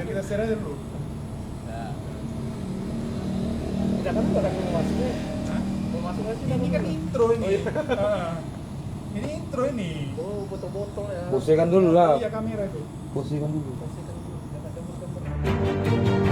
kita share aja dulu. Nah, Tidak kan nggak ada yang mau masuknya. Hah? Mau masuk aja. Ini kan intro ini. Oh, iya. Ah. Ini intro ini. Oh, botol-botol ya. Posisikan dulu lah. Iya kamera itu. Posisikan dulu. Posisikan dulu. Jangan gambar-gambar.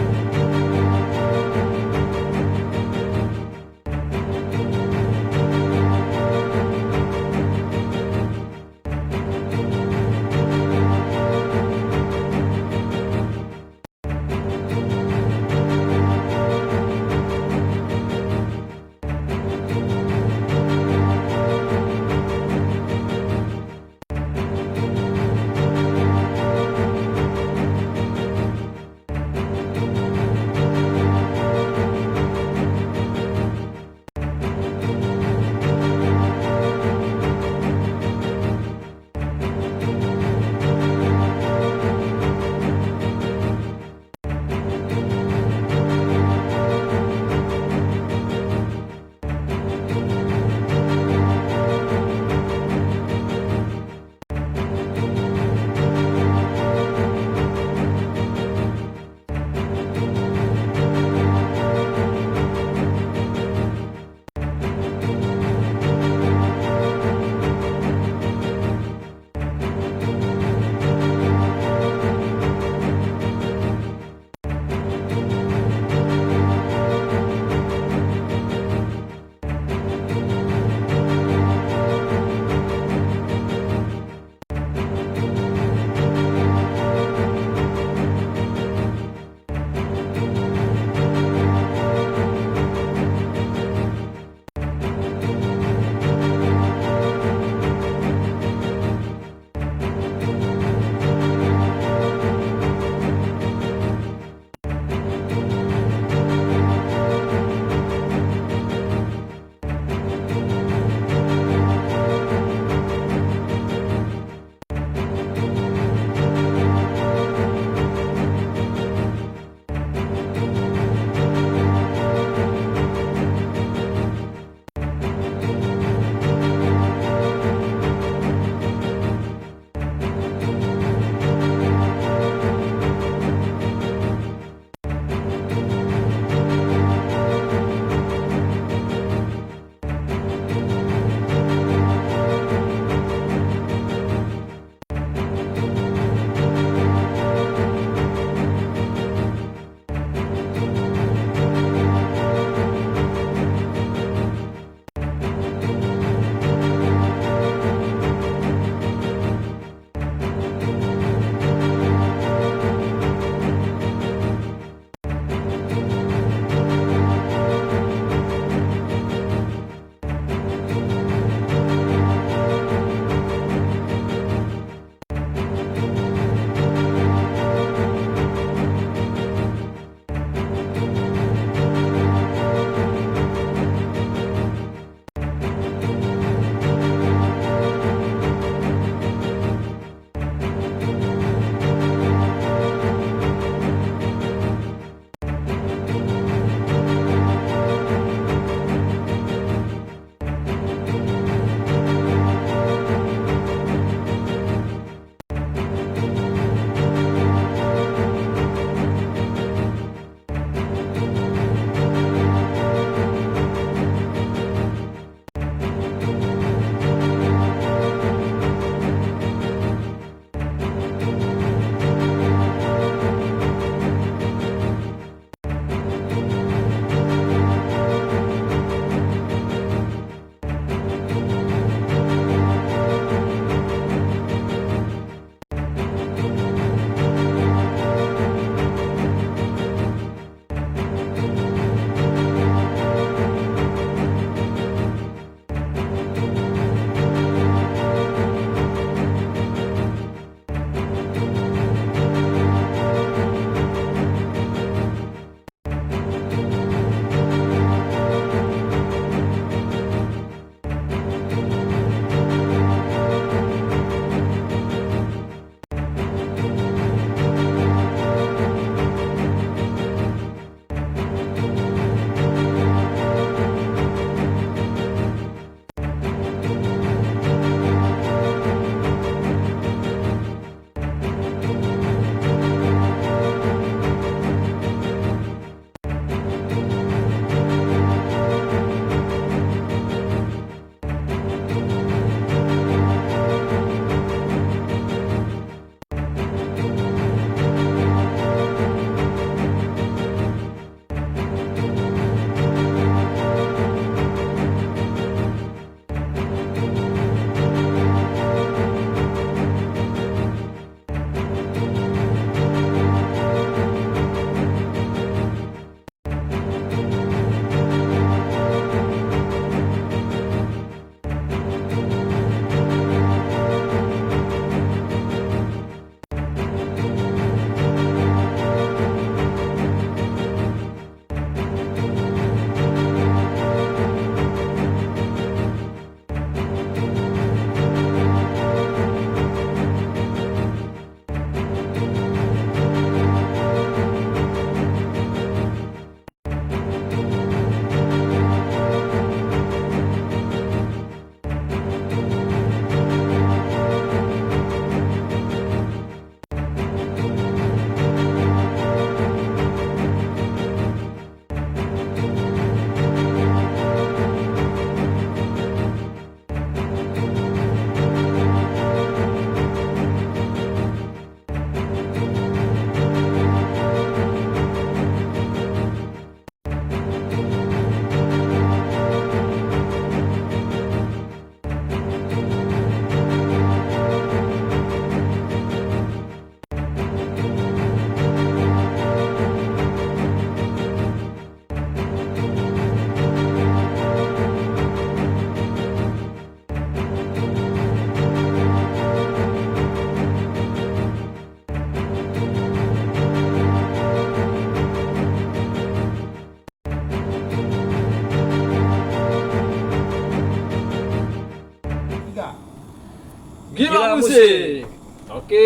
Gila musik. Oke,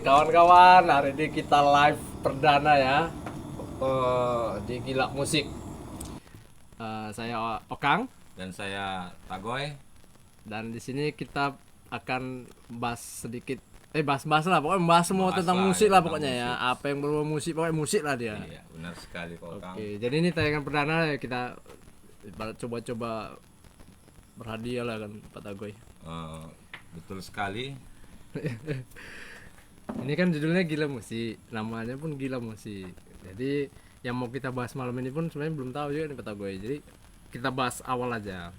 kawan-kawan, hari ini kita live perdana ya di Gila Musik. Saya Okang Dan saya Tagoy. dan di sini kita akan bahas sedikit, bahas lah, pokoknya bahas semua Bahas tentang lah, musik ya, lah tentang pokoknya ya. musik. Apa yang berbau musik, pokoknya musik lah dia. Iya, benar sekali kok Kang. Oke, jadi ini tayangan perdana ya, kita ibarat coba-coba berhadiah lah kan Pak Tagoy. Betul sekali. Ini kan judulnya Gila Musik, namanya pun Gila Musik. Jadi yang mau kita bahas malam ini pun sebenarnya belum tahu juga nih Pak Tagoy. Jadi kita bahas awal aja,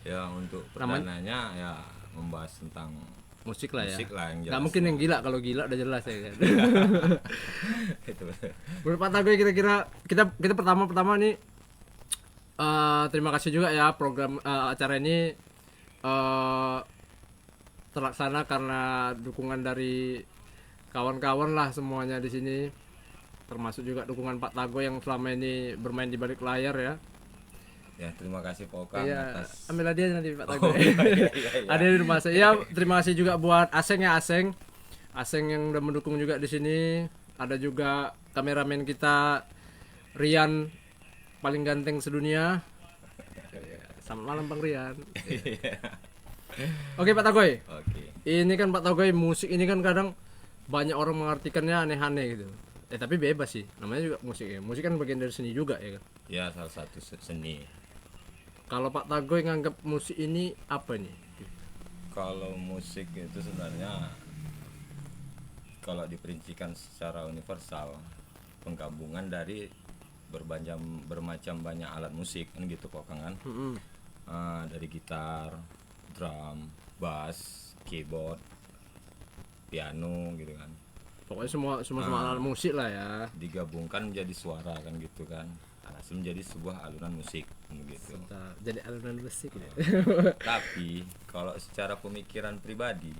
Ya untuk Namanya- perdananya ya membahas tentang musik lah ya. musik lah yang jelas. Nggak mungkin yang gila, kalau gila udah jelas ya kan. Itu. Menurut Pak Tagoy kira-kira kita pertama nih terima kasih juga ya program acara ini terlaksana karena dukungan dari kawan-kawan lah semuanya di sini, termasuk juga dukungan Pak Tagoy yang selama ini bermain di balik layar ya. Ya, terima kasih Pak Kang Iya, atas ambil hadiah nanti Pak Tagoy. iya. Ada di rumah saya. Ya, terima kasih juga buat Aseng ya, Aseng yang udah mendukung juga di sini. Ada juga kameramen kita Rian, paling ganteng sedunia. Selamat malam Bang Rian. Oke Pak Tagoy. Oke. Ini kan Pak Tagoy, musik ini kan kadang banyak orang mengartikannya aneh-aneh gitu. Tapi bebas sih, namanya juga musik ya. Musik kan bagian dari seni juga ya kan. Ya, salah satu seni. Kalau Pak Tagoy nganggap musik ini apa nih? Kalau musik itu sebenarnya kalau diperincikan secara universal, penggabungan dari bermacam banyak alat musik kan gitu kok Kang kan. Dari gitar, drum, bass, keyboard, piano gitu kan. Pokoknya semua alat musik lah ya. Digabungkan menjadi suara kan gitu kan. Hasil menjadi sebuah alunan musik gitu. Jadi alunan musik ya. Tapi kalau secara pemikiran pribadi,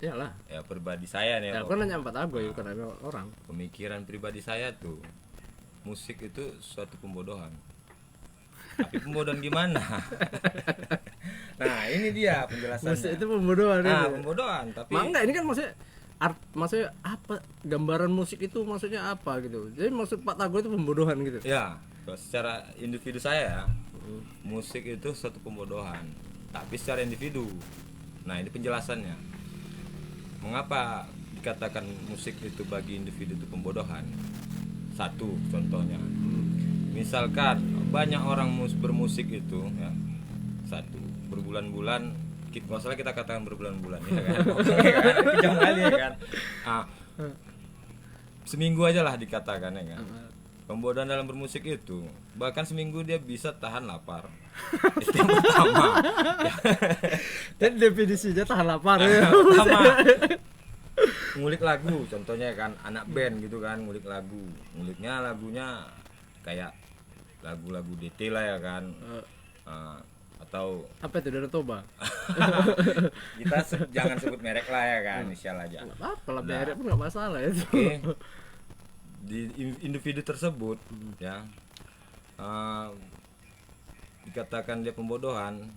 Iyalah. ya pribadi saya nih, Ya, Pak. aku nanya Pak Tagoy bukan nanya orang. Pemikiran pribadi saya tuh, musik itu suatu pembodohan. Tapi pembodohan gimana? Nah, ini dia penjelasannya. Musik itu pembodohan. Nah, ya. pembodohan, tapi Enggak, ini kan maksudnya apa? Gambaran musik itu maksudnya apa gitu. Jadi maksud Pak Tagoy itu pembodohan gitu. ya, kalau secara individu saya, musik itu suatu pembodohan. Tapi secara individu. Nah, ini penjelasannya. Mengapa dikatakan musik itu bagi individu itu pembodohan? Satu contohnya. Misalkan banyak orang bermusik itu ya. Satu, berbulan-bulan, masalah kita katakan berbulan-bulan ya kan. Kejam kali ya kan. Seminggu aja lah dikatakan ya kan. Pembodohan dalam bermusik itu bahkan seminggu dia bisa tahan lapar. Itu yang pertama. Dan definisinya tahan lapar ya. Pertama, ngulik lagu contohnya kan, anak band gitu kan, ngulik nguliknya lagunya kayak lagu-lagu detail lah ya kan. Atau Apa itu Danau Toba? kita jangan sebut merek lah ya kan, inisial aja. Enggak apa-apa lah, Nah. merek pun enggak masalah itu. Oke. Di individu tersebut ya, dikatakan dia pembodohan.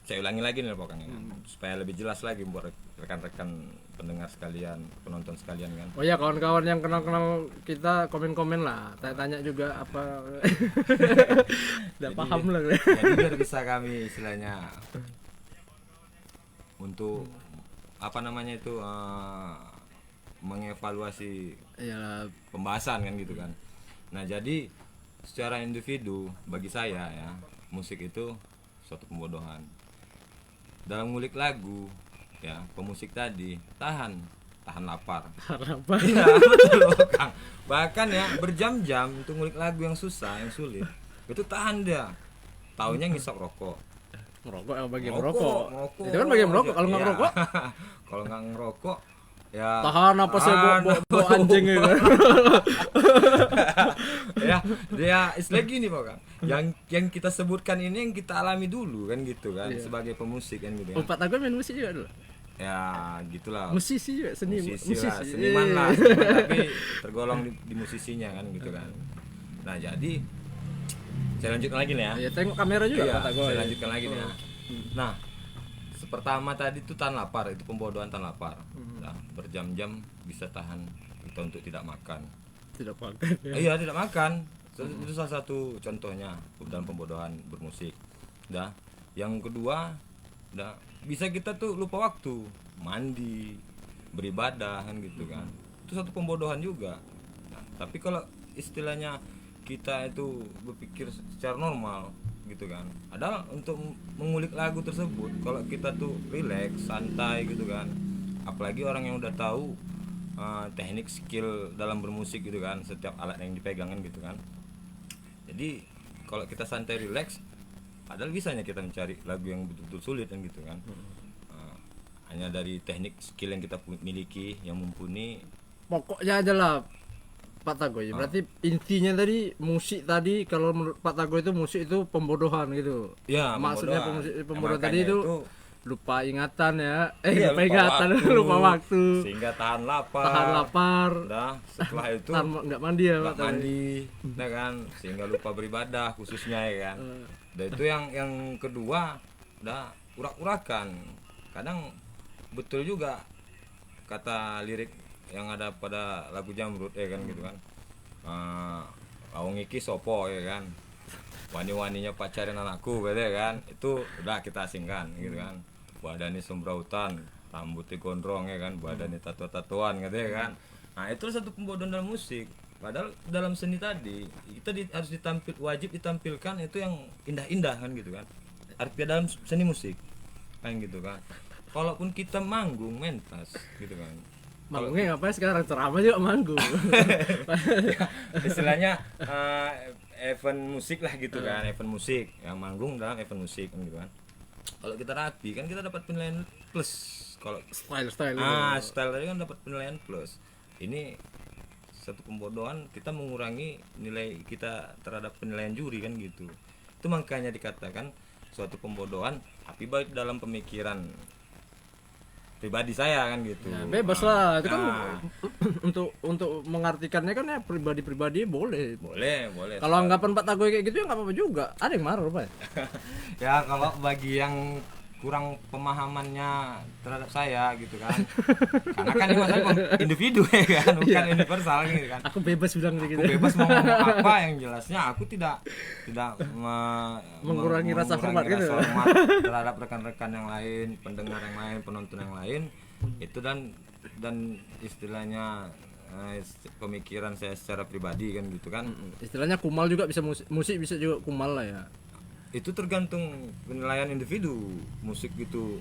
Saya ulangi lagi nih pokoknya kan, supaya lebih jelas lagi buat rekan-rekan pendengar sekalian, penonton sekalian kan. Oh ya, kawan-kawan yang kenal-kenal kita komen-komen lah, tanya juga apa. Enggak paham lah. Jadi biar bisa kami istilahnya untuk apa namanya itu mengevaluasi Ya, pembahasan kan gitu kan. Nah, jadi secara individu bagi saya ya, musik itu suatu pembodohan. Dalam ngulik lagu ya, pemusik tadi tahan lapar. harapan. Iya, betul Kang. Bahkan ya berjam-jam untuk ngulik lagu yang susah, yang sulit. Itu tahan dia. Taunya ngisap rokok. Ngerokok yang bagian Ngerokok, merokok. Itu kan bagian merokok. Kalau nggak Iya. ngerokok, Kalau nggak ngerokok ya tahan apa sih bawa anjing gitu. Ya, dia istilah gini Pak Kang. Yang kita sebutkan ini yang kita alami dulu kan gitu kan, Iya. sebagai pemusik kan gitu Oh, ya. Pak Tagoy main musik juga dulu. Ya, gitulah. Musisi juga, Musisi lah, musisi. seniman lah, seniman, tapi tergolong di musisinya kan gitu kan. Nah, jadi saya lanjutkan lagi nih ya. Ya tengok kamera juga Iya, Pak Tagoy. saya lanjutkan lagi nih ya. Nah, Pertama tadi itu tahan lapar, itu pembodohan tahan lapar. Nah, berjam-jam bisa tahan kita untuk tidak makan. Tidak pakai. Iya, tidak makan. Itu salah satu contohnya dalam pembodohan bermusik. Dah. Yang kedua, bisa kita tuh lupa waktu, mandi, beribadah kan gitu kan. Itu satu pembodohan juga. Nah, tapi kalau istilahnya kita itu berpikir secara normal gitu kan. Adalah untuk mengulik lagu tersebut, kalau kita tuh relax, santai gitu kan. Apalagi orang yang udah tahu teknik skill dalam bermusik gitu kan, setiap alat yang dipegang kan gitu kan. Jadi kalau kita santai relax, padahal bisanya kita mencari lagu yang betul-betul sulit kan gitu kan. Hanya dari teknik skill yang kita miliki yang mumpuni. Pokoknya adalah Pak Tagoy. Berarti intinya tadi musik tadi, kalau menurut Pak Tagoy itu musik itu pembodohan gitu. Ya, Maksudnya pembodohan tadi makanya itu lupa ingatan ya. Iya, Lupa ingatan, lupa waktu. Sehingga tahan lapar. Tahan lapar. Dah, setelah itu Nggak mandi ya Pak nggak Tagoy. mandi, nah kan, sehingga lupa beribadah khususnya ya kan. Dan itu yang kedua, udah urak-urakan. Kadang betul juga kata lirik yang ada pada lagu Jamrud ya kan gitu kan. Awang iki sopo ya kan. Wani-waninya pacarin anakku gitu ya kan. Itu udah kita asingkan gitu kan. Badannya sembrautan, rambutnya gondrong ya kan, badannya tato-tatoan gitu ya kan. Nah, itu satu pembodohan dalam musik. Padahal dalam seni tadi kita harus wajib ditampilkan itu yang indah-indah kan gitu kan. Artinya dalam seni musik kan gitu kan. Kalaupun kita manggung mentas gitu kan. Manggungnya ngapain sekarang, ceramah juga manggung. Ya, istilahnya event musik lah gitu kan, event musik yang manggung dalam event musik kan gitu kan. Kalau kita rapi kan kita dapat penilaian plus. Kalau style style tadi kan dapat penilaian plus. Ini satu pembodohan, kita mengurangi nilai kita terhadap penilaian juri kan gitu. Itu makanya dikatakan suatu pembodohan, tapi baik dalam pemikiran pribadi saya kan gitu. Ya, bebas lah itu kan. untuk mengartikannya kan ya pribadi boleh. Boleh. Kalau anggapan Pak Tagoy kayak gitu ya nggak apa-apa juga. Ada yang marah Pak. Ya kalau bagi yang kurang pemahamannya terhadap saya gitu kan. Karena kan ini masalah individu ya kan, bukan universal gitu kan. Aku bebas bilang kayak gitu. Aku bebas mau ngomong apa, yang jelasnya aku tidak Mengurangi rasa hormat gitu. Terhadap rekan-rekan yang lain, pendengar yang lain, penonton yang lain. Itu dan istilahnya pemikiran saya secara pribadi kan gitu kan. Istilahnya kumal juga bisa musik bisa juga kumal lah ya. Itu tergantung penilaian individu. Musik itu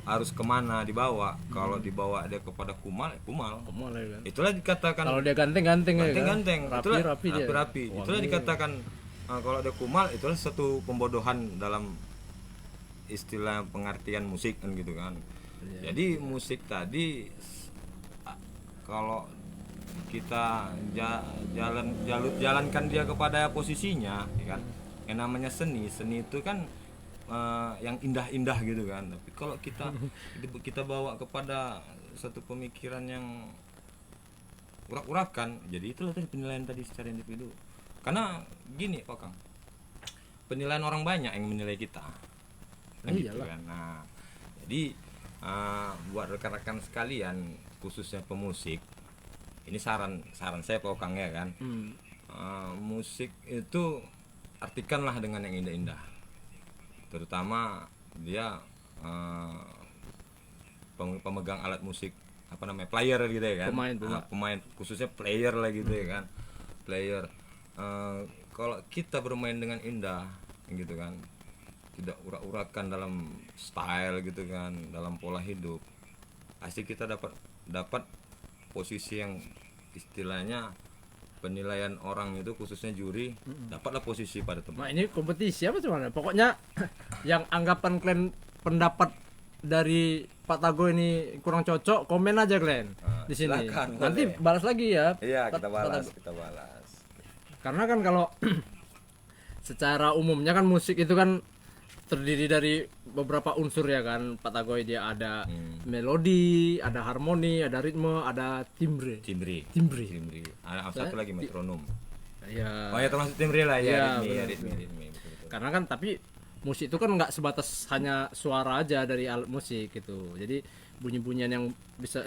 harus kemana dibawa. Kalau dibawa dia kepada kumal ya kumal ya kan? Itulah dikatakan. Kalau dia ganteng ya kan? Rapi dia. Itulah dikatakan kalau dia kumal, itulah satu pembodohan dalam istilah pengertian musik kan gitu kan. Jadi musik tadi kalau kita jalankan dia kepada posisinya ya kan. Yang namanya seni itu kan yang indah-indah gitu kan. Tapi kalau kita bawa kepada satu pemikiran yang urak-urakan, jadi itulah tadi penilaian tadi secara individu. Karena gini Pak Kang, penilaian orang banyak yang menilai kita kan gitu kan. Nah jadi buat rekan-rekan sekalian khususnya pemusik, ini saran saya Pak Kang ya kan. Musik itu artikanlah dengan yang indah-indah, terutama dia pemegang alat musik apa namanya player gitu ya kan, pemain khususnya player lah gitu ya kan, player. Kalau kita bermain dengan indah gitu kan, tidak urak-urakan dalam style gitu kan, dalam pola hidup, pasti kita dapat posisi yang istilahnya penilaian orang itu khususnya juri dapatlah posisi pada tempat. Nah ini kompetisi apa cuman? Pokoknya yang anggapan kalian pendapat dari Pak Tagoy ini kurang cocok, komen aja kalian di sini. Silakan, nanti boleh. balas lagi ya. Iya, Pak kita balas. Karena kan kalau secara umumnya kan musik itu kan terdiri dari beberapa unsur ya kan Pak Tagoy. Dia ada melodi, ada harmoni, ada ritme, ada timbre. Ada satu lagi metronom. Ya. Oh ya termasuk timbre lah ya, ritme. Karena kan tapi musik itu kan nggak sebatas hanya suara aja dari alat musik gitu. Jadi bunyi-bunyian yang bisa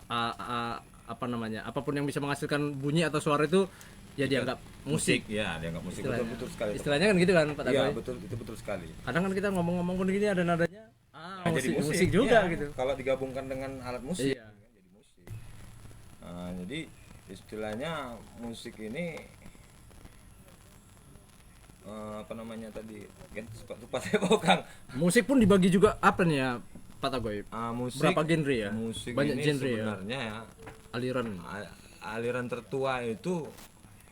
apa namanya, apapun yang bisa menghasilkan bunyi atau suara itu ya dianggap musik. Ya, dianggap musik. Istilahnya. Betul sekali. Istilahnya kan gitu kan Pak Iya, Tagoy. betul, itu betul sekali. Kadang kan kita ngomong-ngomong gini ada nadanya. Nah, Musik juga iya. gitu. Kalau digabungkan dengan alat musik, Iya. jadi musik. Nah, jadi istilahnya musik ini apa namanya tadi? Lupa saya Kang. Musik pun dibagi juga apa nih ya Pak Tagoy? Musik, Berapa genre ya? Musik Banyak ini genre ya. sebenarnya ya. Aliran. Aliran tertua itu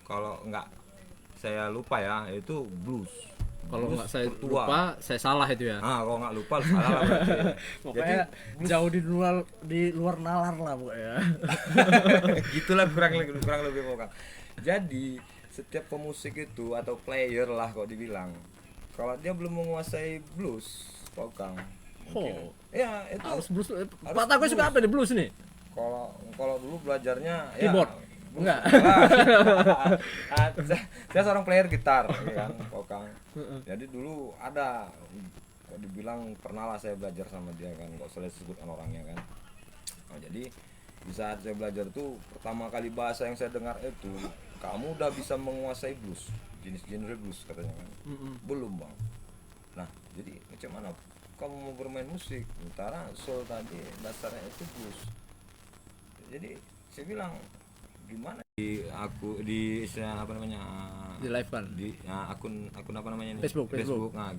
kalau nggak saya lupa ya, itu blues. Kalau Blues nggak saya tertua. lupa, saya salah itu ya. Kalau nggak lupa salah lah berarti. Pokoknya jauh di luar nalar lah pokoknya. Gitulah kurang lebih Kang. Jadi setiap pemusik itu atau player lah kok dibilang, kalau dia belum menguasai blues, Kang. Oh, Ya itu harus blues. Pak Tagoy suka apa nih blues nih? kalau dulu belajarnya Keyboard? ya blues. Enggak. Saya seorang player gitar ya kan, Kang. Jadi dulu ada kok dibilang pernah lah saya belajar sama dia kan, nggak usah disebutkan orangnya kan. Nah, jadi di saat saya belajar tuh pertama kali bahasa yang saya dengar itu, kamu udah bisa menguasai blues, jenis genre blues katanya kan. Belum bang. Nah jadi macam mana kamu mau bermain musik, sementara soul tadi dasarnya itu blues. Jadi saya bilang gimana di istilah apa namanya Di live kan? di akun apa namanya ini? Facebook. Nah,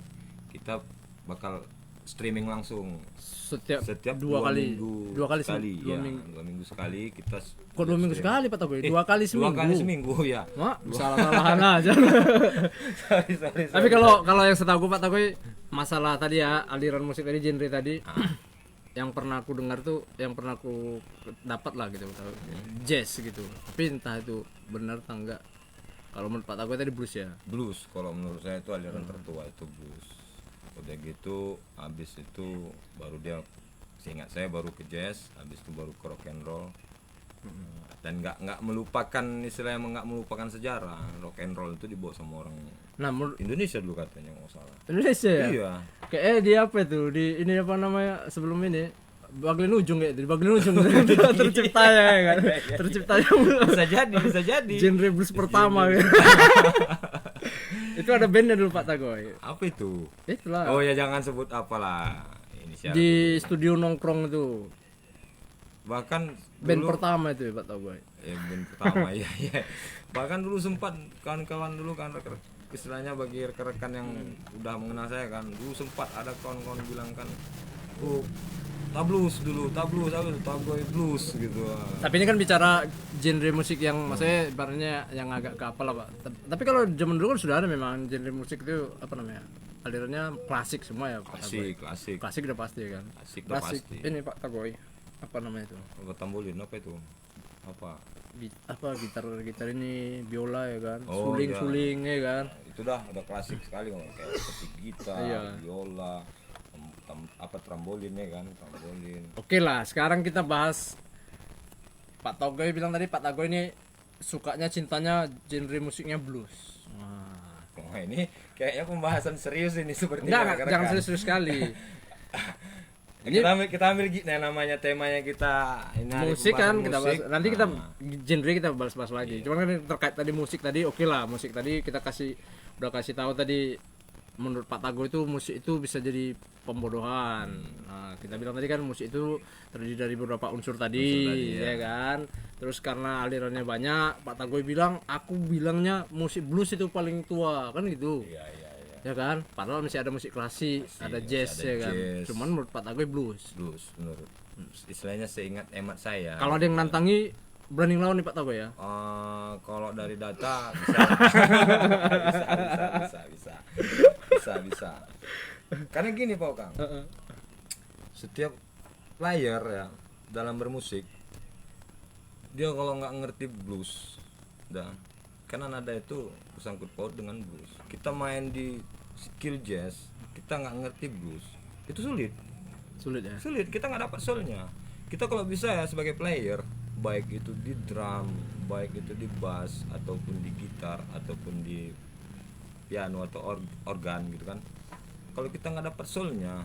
kita bakal streaming langsung Setiap setiap dua kali sekali, dua ya, minggu. 2 minggu sekali kita Kok 2 minggu sekali Pak Tagoy? 2 kali seminggu. 2 kali seminggu ya. Mak, salah-salahan aja. sorry. Tapi kalau yang setahu gue Pak Tagoy, masalah tadi ya, aliran musik tadi, genre tadi, yang pernah aku dengar tuh, yang pernah aku dapat lah gitu, jazz gitu. Tapi entah itu benar atau enggak. Kalau menurut Pak Tagoy tadi blues ya. Blues kalau menurut saya itu aliran tertua itu blues. Udah gitu habis itu baru dia, seingat saya baru ke jazz, habis itu baru ke rock and roll. Dan nggak melupakan istilahnya, nggak melupakan sejarah. Rock and roll itu dibawa sama orang Nah, menurut Indonesia dulu katanya nggak salah. Indonesia ya? Iya. Kayak dia apa itu? Di ini apa namanya sebelum ini? Bagian ujung kayak itu, di bagian ujung terciptanya ya kan. Terciptanya Bisa jadi. genre blues pertama kan. Itu ada bandnya dulu Pak Tagoy. Apa itu? Itulah. Oh ya jangan sebut apalah. Inisial. Di studio nongkrong itu. Bahkan Band dulu, pertama itu ya Pak Tagoy. band pertama ya. Bahkan dulu sempat kawan-kawan dulu kan istilahnya bagi rekan-rekan yang udah mengenal saya kan, dulu sempat ada kawan-kawan bilang kan, oh tablus Tagoy blues gitu. Tapi ini kan bicara genre musik yang maksudnya ibaratnya yang agak ke apa lah Pak. Tapi kalau zaman dulu kan sudah ada memang genre musik itu apa namanya? Alirannya klasik semua ya Pak Tagoy. Klasik. Klasik udah pasti kan. Klasik udah pasti. Ini Pak Tagoy. Apa namanya itu? Apa tambolin apa itu? Apa? Gitar ini biola ya kan. Oh, Suling ya kan. Itu udah klasik sekali kayak seperti gitar, Iya. biola, trambolin ya kan, trambolin. Oke lah, sekarang kita bahas Pak Tagoy bilang tadi Pak Tagoy ini sukanya cintanya genre musiknya blues. Wah, ini kayaknya pembahasan serius ini sepertinya. Enggak, jangan serius-serius sekali. Kita ambil namanya temanya kita ini hari Musik kan pembahasan kita bahas. musik. Nanti kita Nah, genre kita bahas lagi. Cuman kan terkait tadi musik tadi oke lah, musik tadi kita udah kasih tahu tadi menurut Pak Tagoy itu musik itu bisa jadi pembodohan. Nah, kita bilang tadi kan musik itu terdiri dari beberapa unsur tadi, ya kan. Terus karena alirannya banyak, Pak Tagoy bilang aku bilangnya musik blues itu paling tua, kan gitu. iya. Ya kan? Padahal masih ada musik klasik, ada jazz ada ya kan. jazz. Cuman menurut Pak Tagoy blues. Blues menurut istilahnya seingat emat saya. Kalau ada yang nantangi berani lawan nih Pak Tagoy ya. Kalau dari data bisa. Karena gini Pak Kang. Setiap player ya dalam bermusik, dia kalau nggak ngerti blues, karena nada itu bersangkut paut dengan blues. Kita main di skill jazz, kita nggak ngerti blues, itu sulit Ya. kita nggak dapat soulnya. Kita kalau bisa ya sebagai player, baik itu di drum, baik itu di bass ataupun di gitar ataupun di piano atau organ gitu kan, kalau kita nggak dapat soulnya,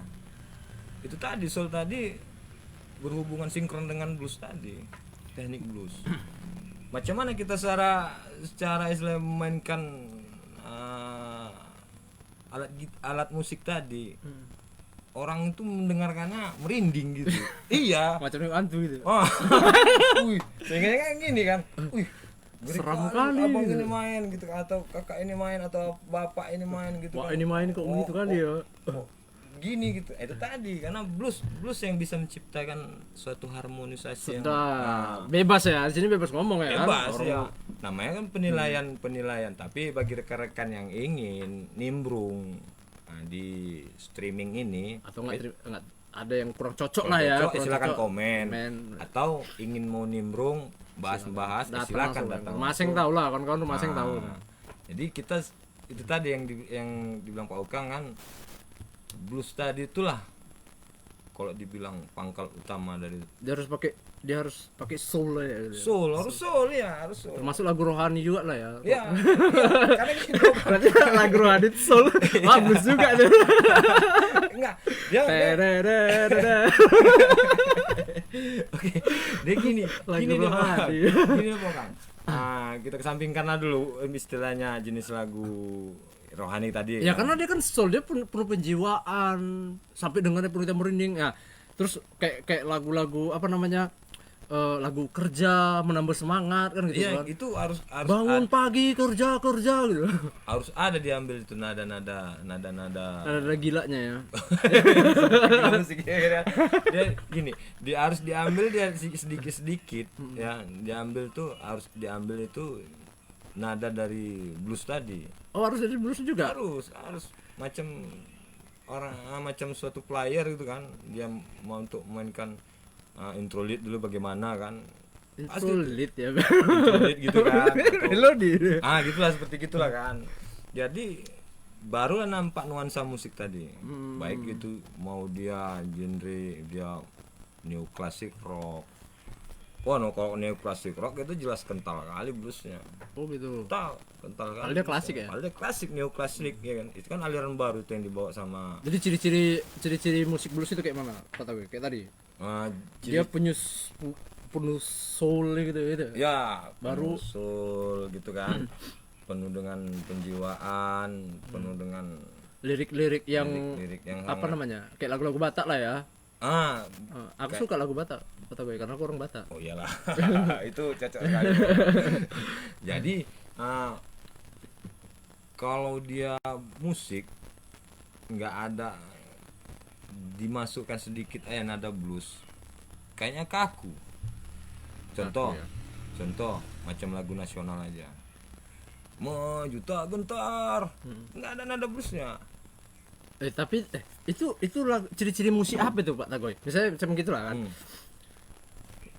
itu tadi soul tadi berhubungan sinkron dengan blues tadi, teknik blues. Macam mana kita secara istilah memainkan alat musik tadi, orang itu mendengarkannya merinding gitu. Iya. Macam hantu gitu. Oh. Wih, sehingga kayak gini kan. Wih, Seram kali abang gitu. ini main gitu, atau kakak ini main, atau bapak ini main gitu. Wah, kan. ini main kok begitu kali ya. Gini gitu. Itu tadi karena blues yang bisa menciptakan suatu harmonisasi yang Sedap. Bebas ya, di sini bebas ngomong ya. bebas Orang- ya. Namanya kan penilaian, tapi bagi rekan-rekan yang ingin nimbrung di streaming ini Atau enggak ada yang kurang cocok lah ya. cocok, kurang silakan cocok. komen. Atau ingin mau nimbrung bahas silakan langsung. datang. Masing tahu lah, kawan-kawan tuh masing tahu. Jadi kita itu tadi yang dibilang Pak Ukang kan, blues tadi itulah kalau dibilang pangkal utama dari Dia harus pakai soul lah ya. Gitu. soul, harus soul ya, harus soul. Termasuk lagu rohani juga lah ya. Ya, karena gitu. Berarti lagu rohani itu soul. Bagus juga tuh. Enggak, dia oke, dia gini Lagu dia, Pak. rohani. Gini Pak Kang. Kita kesampingkan dulu istilahnya jenis lagu rohani tadi. Ya kan? karena dia kan soul, dia penuh penjiwaan, sampai dengarnya perlu kita merinding ya. Terus kayak lagu-lagu apa namanya, lagu kerja menambah semangat kan gitu Iya, kan. itu harus Bangun pagi kerja gitu. harus ada diambil itu nada-nada Ada gilanya ya. musik ya. Dia gini, dia harus diambil dia sedikit-sedikit ya, harus diambil itu nada dari blues tadi. Oh, harus jadi blues juga. Harus macam macam suatu player gitu kan, dia mau untuk mainkan intro lead dulu bagaimana kan, pasti Sulit ya. intro lead gitu kan, atau- Melodi. gitulah, seperti gitulah kan. Jadi barulah nampak nuansa musik tadi, baik itu mau dia genre dia neo classic rock. Wah, kalau neo classic rock itu jelas kental kali bluesnya. Oh gitu. Kental kali. Padahal dia klasik ya? Padahal dia klasik, neo klasik ya kan. Itu kan aliran baru itu yang dibawa sama Jadi ciri-ciri musik blues itu kayak mana? Kata gue kayak tadi. Dia penuh soul gitu. ya baru- penuh soul gitu kan. Penuh dengan penjiwaan, penuh dengan Lirik-lirik yang lirik yang apa namanya? Kayak lagu-lagu Batak lah ya. Aku suka lagu Batak, kata gue, karena aku orang Batak. oh iyalah. Itu cocok sekali. Jadi kalau dia musik nggak ada dimasukkan sedikit nada blues, kayaknya kaku. Contoh, Kaku, ya. contoh macam lagu nasional aja, Juta Gentar, nggak ada nada bluesnya. Tapi itu ciri-ciri musik apa itu Pak Tagoy? Misalnya macam gitulah kan.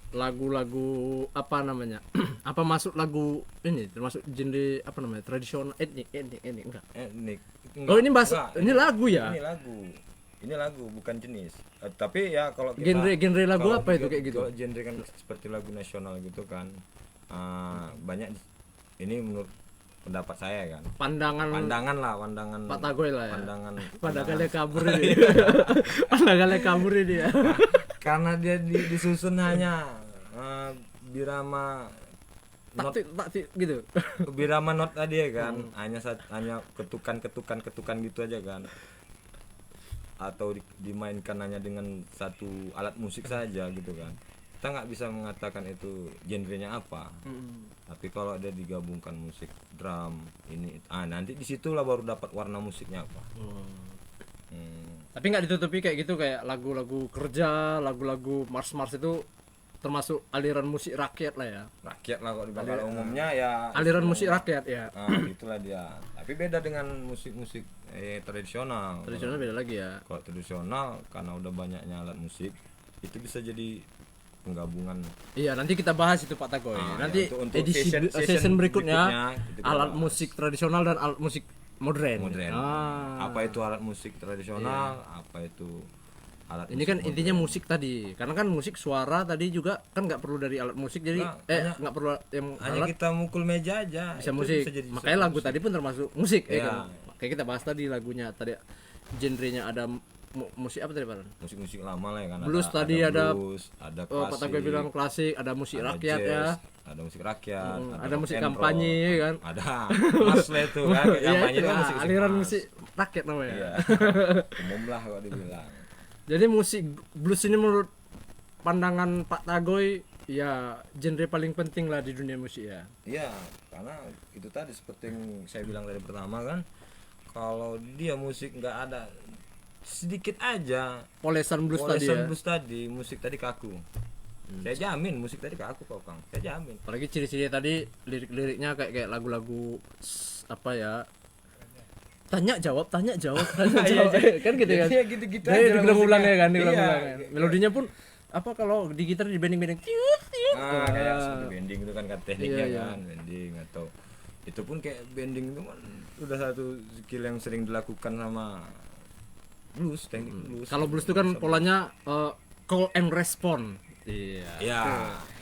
Lagu-lagu apa namanya? Apa masuk lagu ini termasuk genre apa namanya? Tradisional etnik enggak. Etnik. Oh, ini ini lagu ya? Ini lagu bukan jenis. Tapi ya kalau kita Genre lagu kalau apa itu kayak gitu? Kalau genre kan seperti lagu nasional gitu kan. Banyak ini menurut pendapat saya kan. Pandangan Pak Tagoy lah ya. Pandangannya kabur ini. Pandangannya kabur ini ya. Karena dia disusun hanya birama not Taktik gitu. birama not tadi ya kan. Hanya ketukan gitu aja kan. Atau dimainkan hanya dengan satu alat musik saja gitu kan. Kita nggak bisa mengatakan itu genrenya apa. Tapi kalau dia digabungkan musik drum ini nanti disitulah baru dapat warna musiknya apa. Tapi nggak ditutupi kayak gitu, kayak lagu-lagu kerja, lagu-lagu mars itu termasuk aliran musik rakyat lah ya. Rakyat lah kalau dibilang, umumnya ya Aliran musik rakyat ya. Itulah dia. Tapi beda dengan musik-musik tradisional. Tradisional beda lagi ya. Kalau tradisional karena udah banyaknya alat musik, itu bisa jadi penggabungan. Iya, nanti kita bahas itu Pak Tagoy. Nanti ya, untuk edisi season season berikutnya kita alat bahas. musik tradisional dan alat musik modern. Apa itu alat musik tradisional, apa itu alat Ini musik kan modern. intinya musik tadi. Karena kan musik suara tadi juga kan nggak perlu dari alat musik, jadi nggak perlu yang hanya alat kita mukul meja aja bisa itu musik. bisa jadi Makanya satu lagu musik. tadi pun termasuk musik ya Iya. kan. Kayak kita bahas tadi lagunya tadi genrenya ada musik apa tadi Pak? Musik-musik lama lah ya kan. Blues tadi ada blues, ada Oh, Pak Tagoy bilang klasik, ada musik ada rakyat jazz, ya. ada musik rakyat, Ada rock musik and kampanye roll, kan. ada mas lah itu kan, kayak Iya, kampanye itu itu kan lah, musik aliran mas. musik rakyat namanya. Iya. Umum lah kalau dibilang. Jadi musik blues ini menurut pandangan Pak Tagoy ya genre paling penting lah di dunia musik ya. Iya, karena itu tadi seperti yang saya bilang tadi pertama kan, kalau dia musik nggak ada sedikit aja Polesan blues tadi ya. blues tadi, musik tadi kaku. Saya jamin musik tadi kaku kok Kang, saya jamin. Apalagi ciri-ciri tadi lirik-liriknya kayak lagu-lagu apa ya? Tanya jawab tanya jawab kan gitu kan. Iya, gitu-gitu Nah, aja diulang-ulang musiknya. ya kan, diulang-ulang Iya. kan. Melodinya pun apa kalau di gitar di bending-bending tiut tiut. Kayak seperti bending itu kan tekniknya Iya, iya. kan, bending atau itu pun kayak bending itu kan udah satu skill yang sering dilakukan sama blues, teknik blues. Kalau blues itu kan polanya call and respond. Iya. ya,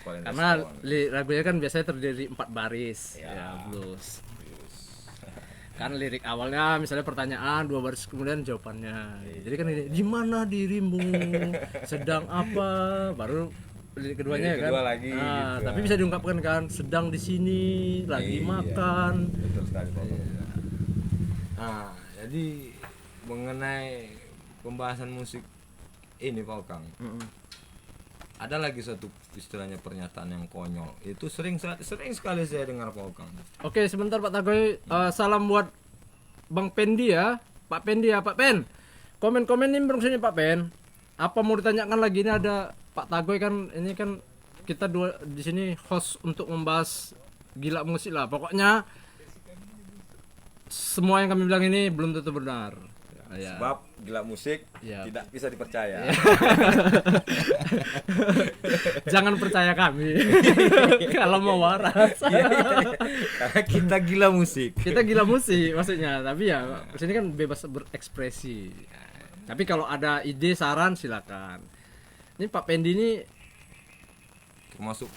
call and Karena response. lagunya kan biasanya terdiri 4 baris. Ya. Ya, blues. Kan lirik awalnya misalnya pertanyaan 2 baris kemudian jawabannya. Jadi kan ini di mana dirimu? Sedang apa? Baru lirik keduanya Lirik kan. kedua lagi, gitu. Tapi bisa diungkapkan kan sedang di sini, lagi Iya, makan. betul sekali Pak. Nah, jadi mengenai pembahasan musik ini Pak Kang, ada lagi satu istilahnya pernyataan yang konyol. Itu sering sekali saya dengar Pak Kang. Oke, sebentar Pak Tagoy. Salam buat Bang Pendi ya. Pak Pendi ya, Pak Pen. Komen-komen ini sini Pak Pen. Apa mau ditanyakan lagi, ini ada Pak Tagoy kan, ini kan kita dua di sini host untuk membahas gila musik lah. Pokoknya semua yang kami bilang ini belum tentu benar. Ya. Sebab gila musik Ya. tidak bisa dipercaya. Jangan percaya kami. Kalau mau waras. Karena kita gila musik. Kita gila musik maksudnya, tapi ya sini kan bebas berekspresi. Tapi kalau ada ide saran silakan. Ini Pak Pendi ini Termasuk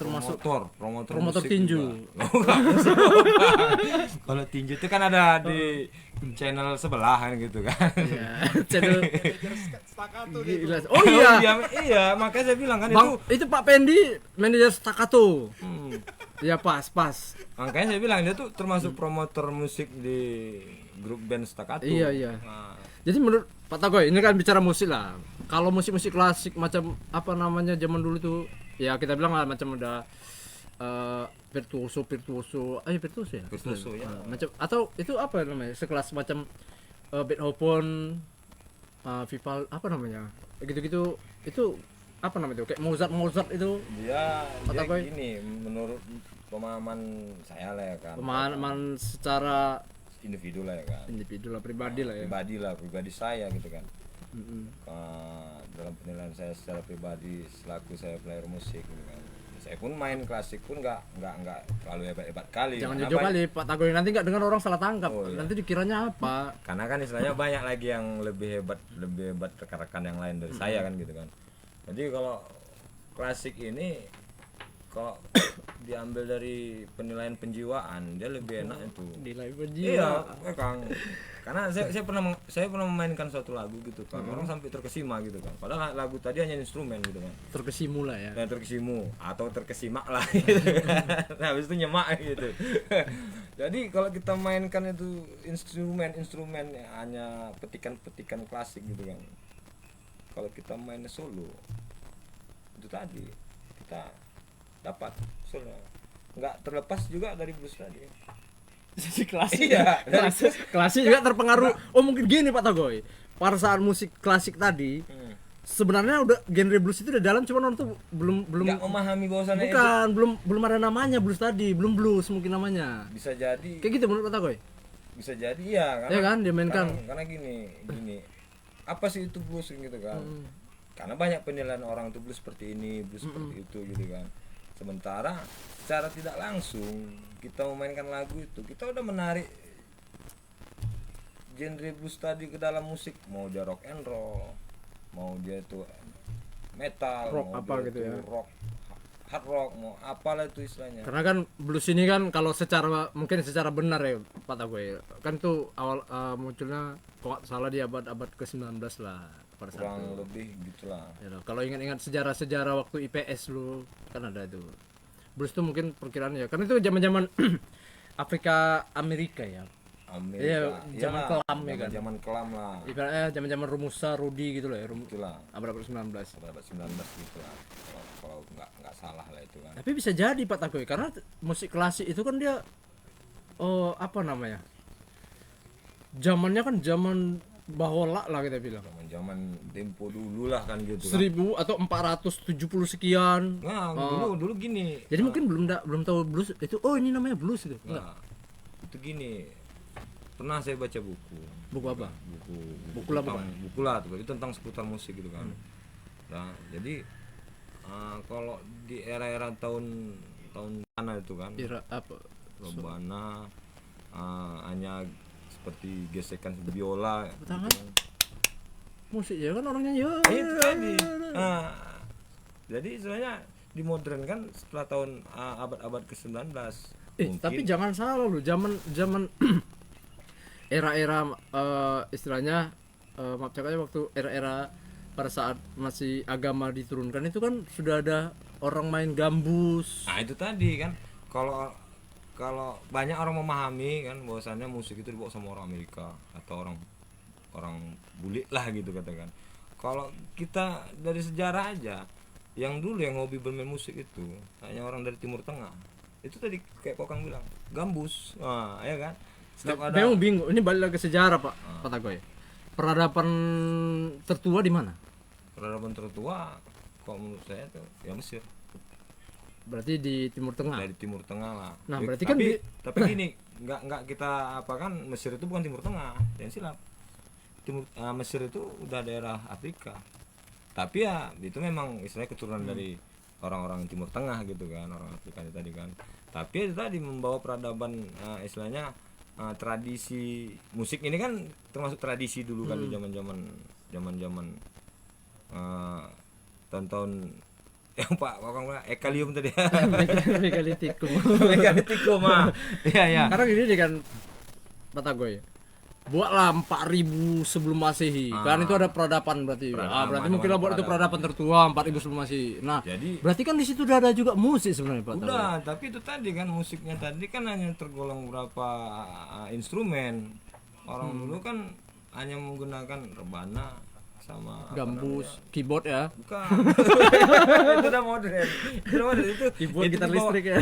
Promotor musik tinju. juga. Kalau tinju itu kan ada di channel sebelah kan gitu kan. ya, channel Staccato gila. dia. Oh iya, iya, makanya saya bilang kan Bang, itu. itu Pak Pendi manajer staccato. Hmm. Ya pas. Makanya saya bilang dia tuh termasuk promotor musik di grup band Staccato. Iya. Nah, Jadi menurut Pak Tagoy ini kan bicara musik lah. Kalau musik-musik klasik macam apa namanya zaman dulu tuh, ya kita bilang lah macam udah virtuoso ya. Virtuoso, ya. Macam atau itu apa namanya? Sekelas macam Beethoven, Vivaldi apa namanya? Gitu-gitu itu apa namanya itu? Kayak Mozart itu dia Kata gue. gini menurut pemahaman saya lah ya kan. pemahaman secara Individu lah ya kan. individu lah, pribadi lah ya. Pribadi saya gitu kan. Mm-mm. Dalam penilaian saya secara pribadi selaku saya player musik gitu kan. Saya pun main klasik pun nggak terlalu hebat kali. Jangan Karena jauh kali Pak Tagoy, nanti nggak dengar orang salah tangkap. Oh, iya. Nanti dikiranya apa? karena kan istilahnya banyak lagi yang lebih hebat rekan-rekan yang lain dari saya kan gitu kan. Jadi kalau klasik ini kalau diambil dari penilaian penjiwaan dia lebih enak itu. Nilai Iya, Kang. Karena saya pernah memainkan suatu lagu gitu kan. Orang sampai terkesima gitu kan. Padahal lagu tadi hanya instrumen gitu kan. terkesimu lah ya. Dan terkesimu atau terkesimak lah gitu kan. Nah, habis itu nyemak gitu. Jadi kalau kita mainkan itu instrumen hanya petikan-petikan klasik gitu kan. Kalau kita main solo itu tadi kita dapat solo. Nggak terlepas juga dari blues tadi. Jadi klasik. Iya, Klasik juga terpengaruh. Oh mungkin gini Pak Tagoy. Pada saat musik klasik tadi sebenarnya udah genre blues itu udah dalam, cuman orang tuh belum nggak memahami bahwasannya itu bukan belum ada namanya blues tadi, belum blues mungkin namanya. bisa jadi Kayak gitu menurut Pak Tagoy. bisa jadi ya karena Ya kan, dia mainkan. karena gini apa sih itu blues gitu kan. Karena banyak penilaian orang tuh blues seperti ini, blues seperti itu gitu kan. Sementara secara tidak langsung kita memainkan lagu itu, kita udah menarik genre blues tadi ke dalam musik, mau dia rock and roll, mau dia itu metal, Rock mau apa dia gitu itu ya. rock hard rock, mau apalah itu istilahnya. Karena kan blues ini kan kalau secara mungkin secara benar ya Pak Tagoy, kan tuh awal munculnya kok nggak salah di abad ke-19 lah pada saat Kurang itu. lebih gitulah. Ya, kalau ingat-ingat sejarah-sejarah waktu IPS dulu kan ada itu. Blues itu mungkin perkiraannya karena itu zaman-zaman Afrika Amerika ya. Amerika. Iya, zaman Iyalah, kelam ya kan. Zaman kelam lah. Ibaratnya zaman-zaman Rumusa, Rudi gitu lah ya. Itulah. Abad 19. Abad 19 gitu lah. Kalau nggak salah lah itu kan. Tapi bisa jadi Pak Tagoy karena musik klasik itu kan dia apa namanya? Zamannya kan zaman bahola lah kita bilang. Zaman tempo dulu lah kan gitu. 1000 atau 470 sekian. Nah, dulu gini. Jadi mungkin belum tahu blues itu. Oh, ini namanya blues itu. Enggak. Nah, itu gini. Pernah saya baca buku. Buku apa? Buku lah, tentang, buku lah tuh, itu tentang seputar musik gitu kan. Nah, jadi kalau di era-era tahun mana itu kan, Kira apa? Rebana hanya seperti gesekan biola gitu Tangan. kan. Musik ya kan orangnya ya. Itu tadi. Jadi sebenarnya dimodernkan setelah tahun abad ke-19. Tapi jangan salah loh, zaman era-era istilahnya maaf cakapnya waktu era-era pada saat masih agama diturunkan itu kan sudah ada orang main gambus. Nah, itu tadi kan kalau banyak orang memahami kan bahwasannya musik itu dibawa sama orang Amerika atau orang bule lah gitu katakan. Kalau kita dari sejarah aja, yang dulu yang hobi bermain musik itu hanya orang dari Timur Tengah. Itu tadi kayak Kokang bilang, gambus. Nah, ya kan? Setiap ada Memang bingung. Ini balik lagi ke sejarah Pak Tagoy. Peradaban tertua di mana? peradaban tertua kalau menurut saya tuh ya Mesir. Berarti di Timur Tengah. Dari Timur Tengah lah. Nah, Ya, berarti kan tapi gini, nggak kita apa kan Mesir itu bukan Timur Tengah, jangan silap. Mesir itu udah daerah Afrika. Tapi ya itu memang istilahnya keturunan dari orang-orang Timur Tengah gitu kan, orang Afrika itu tadi kan. Tapi itu tadi membawa peradaban istilahnya tradisi musik ini kan termasuk tradisi dulu kan di zaman-zaman tahun-tahun yang Pak Kokang bilang ekalium tadi. Megalitikum. Megalitikum mah. Iya ya. Sekarang ini dia kan Pak Tagoy. Buatlah 4000 sebelum Masehi. Kan itu ada peradaban berarti. Berarti mungkin lah buat itu peradaban tertua 4000 sebelum Masehi. Nah, Jadi berarti kan di situ udah ada juga musik sebenarnya Pak Tagoy. udah, tapi itu tadi kan musiknya tadi kan hanya tergolong berapa instrumen. Orang dulu kan hanya menggunakan rebana sama apa Gambus, keyboard ya. namanya? Bukan. Itu udah modern. Itu udah modern itu. Keyboard itu gitar dibawa- listrik ya.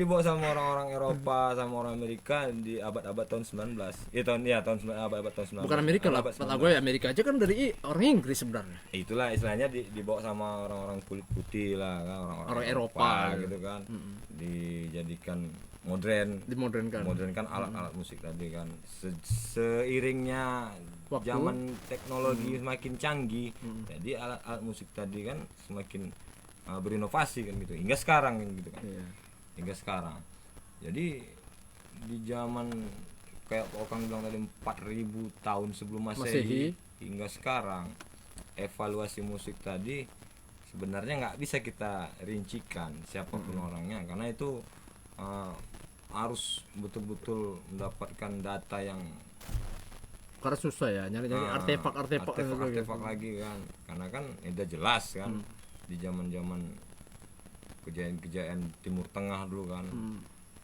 dibawa sama orang-orang Eropa sama orang Amerika di abad-abad tahun 19. Ya tahun abad-abad tahun 19. Bukan Amerika lah, Abad Pak Tagoy. Amerika aja kan dari orang Inggris sebenarnya. Itulah istilahnya dibawa sama orang-orang kulit putih lah kan, orang-orang Orang Eropa gitu kan. Dijadikan dimodernkan alat-alat musik tadi kan. Seiringnya Waktu. zaman teknologi semakin canggih, jadi alat-alat musik tadi kan semakin berinovasi kan gitu hingga sekarang kan gitu kan. Iya. Hingga sekarang. Jadi di zaman kayak Okang bilang tadi 4000 tahun sebelum Masehi hingga sekarang, evaluasi musik tadi sebenarnya nggak bisa kita rincikan siapapun orangnya karena itu harus betul-betul mendapatkan data yang Karena susah ya nyari-nyari artefak lagi kan, karena kan udah jelas kan di zaman-zaman kejayaan Timur Tengah dulu kan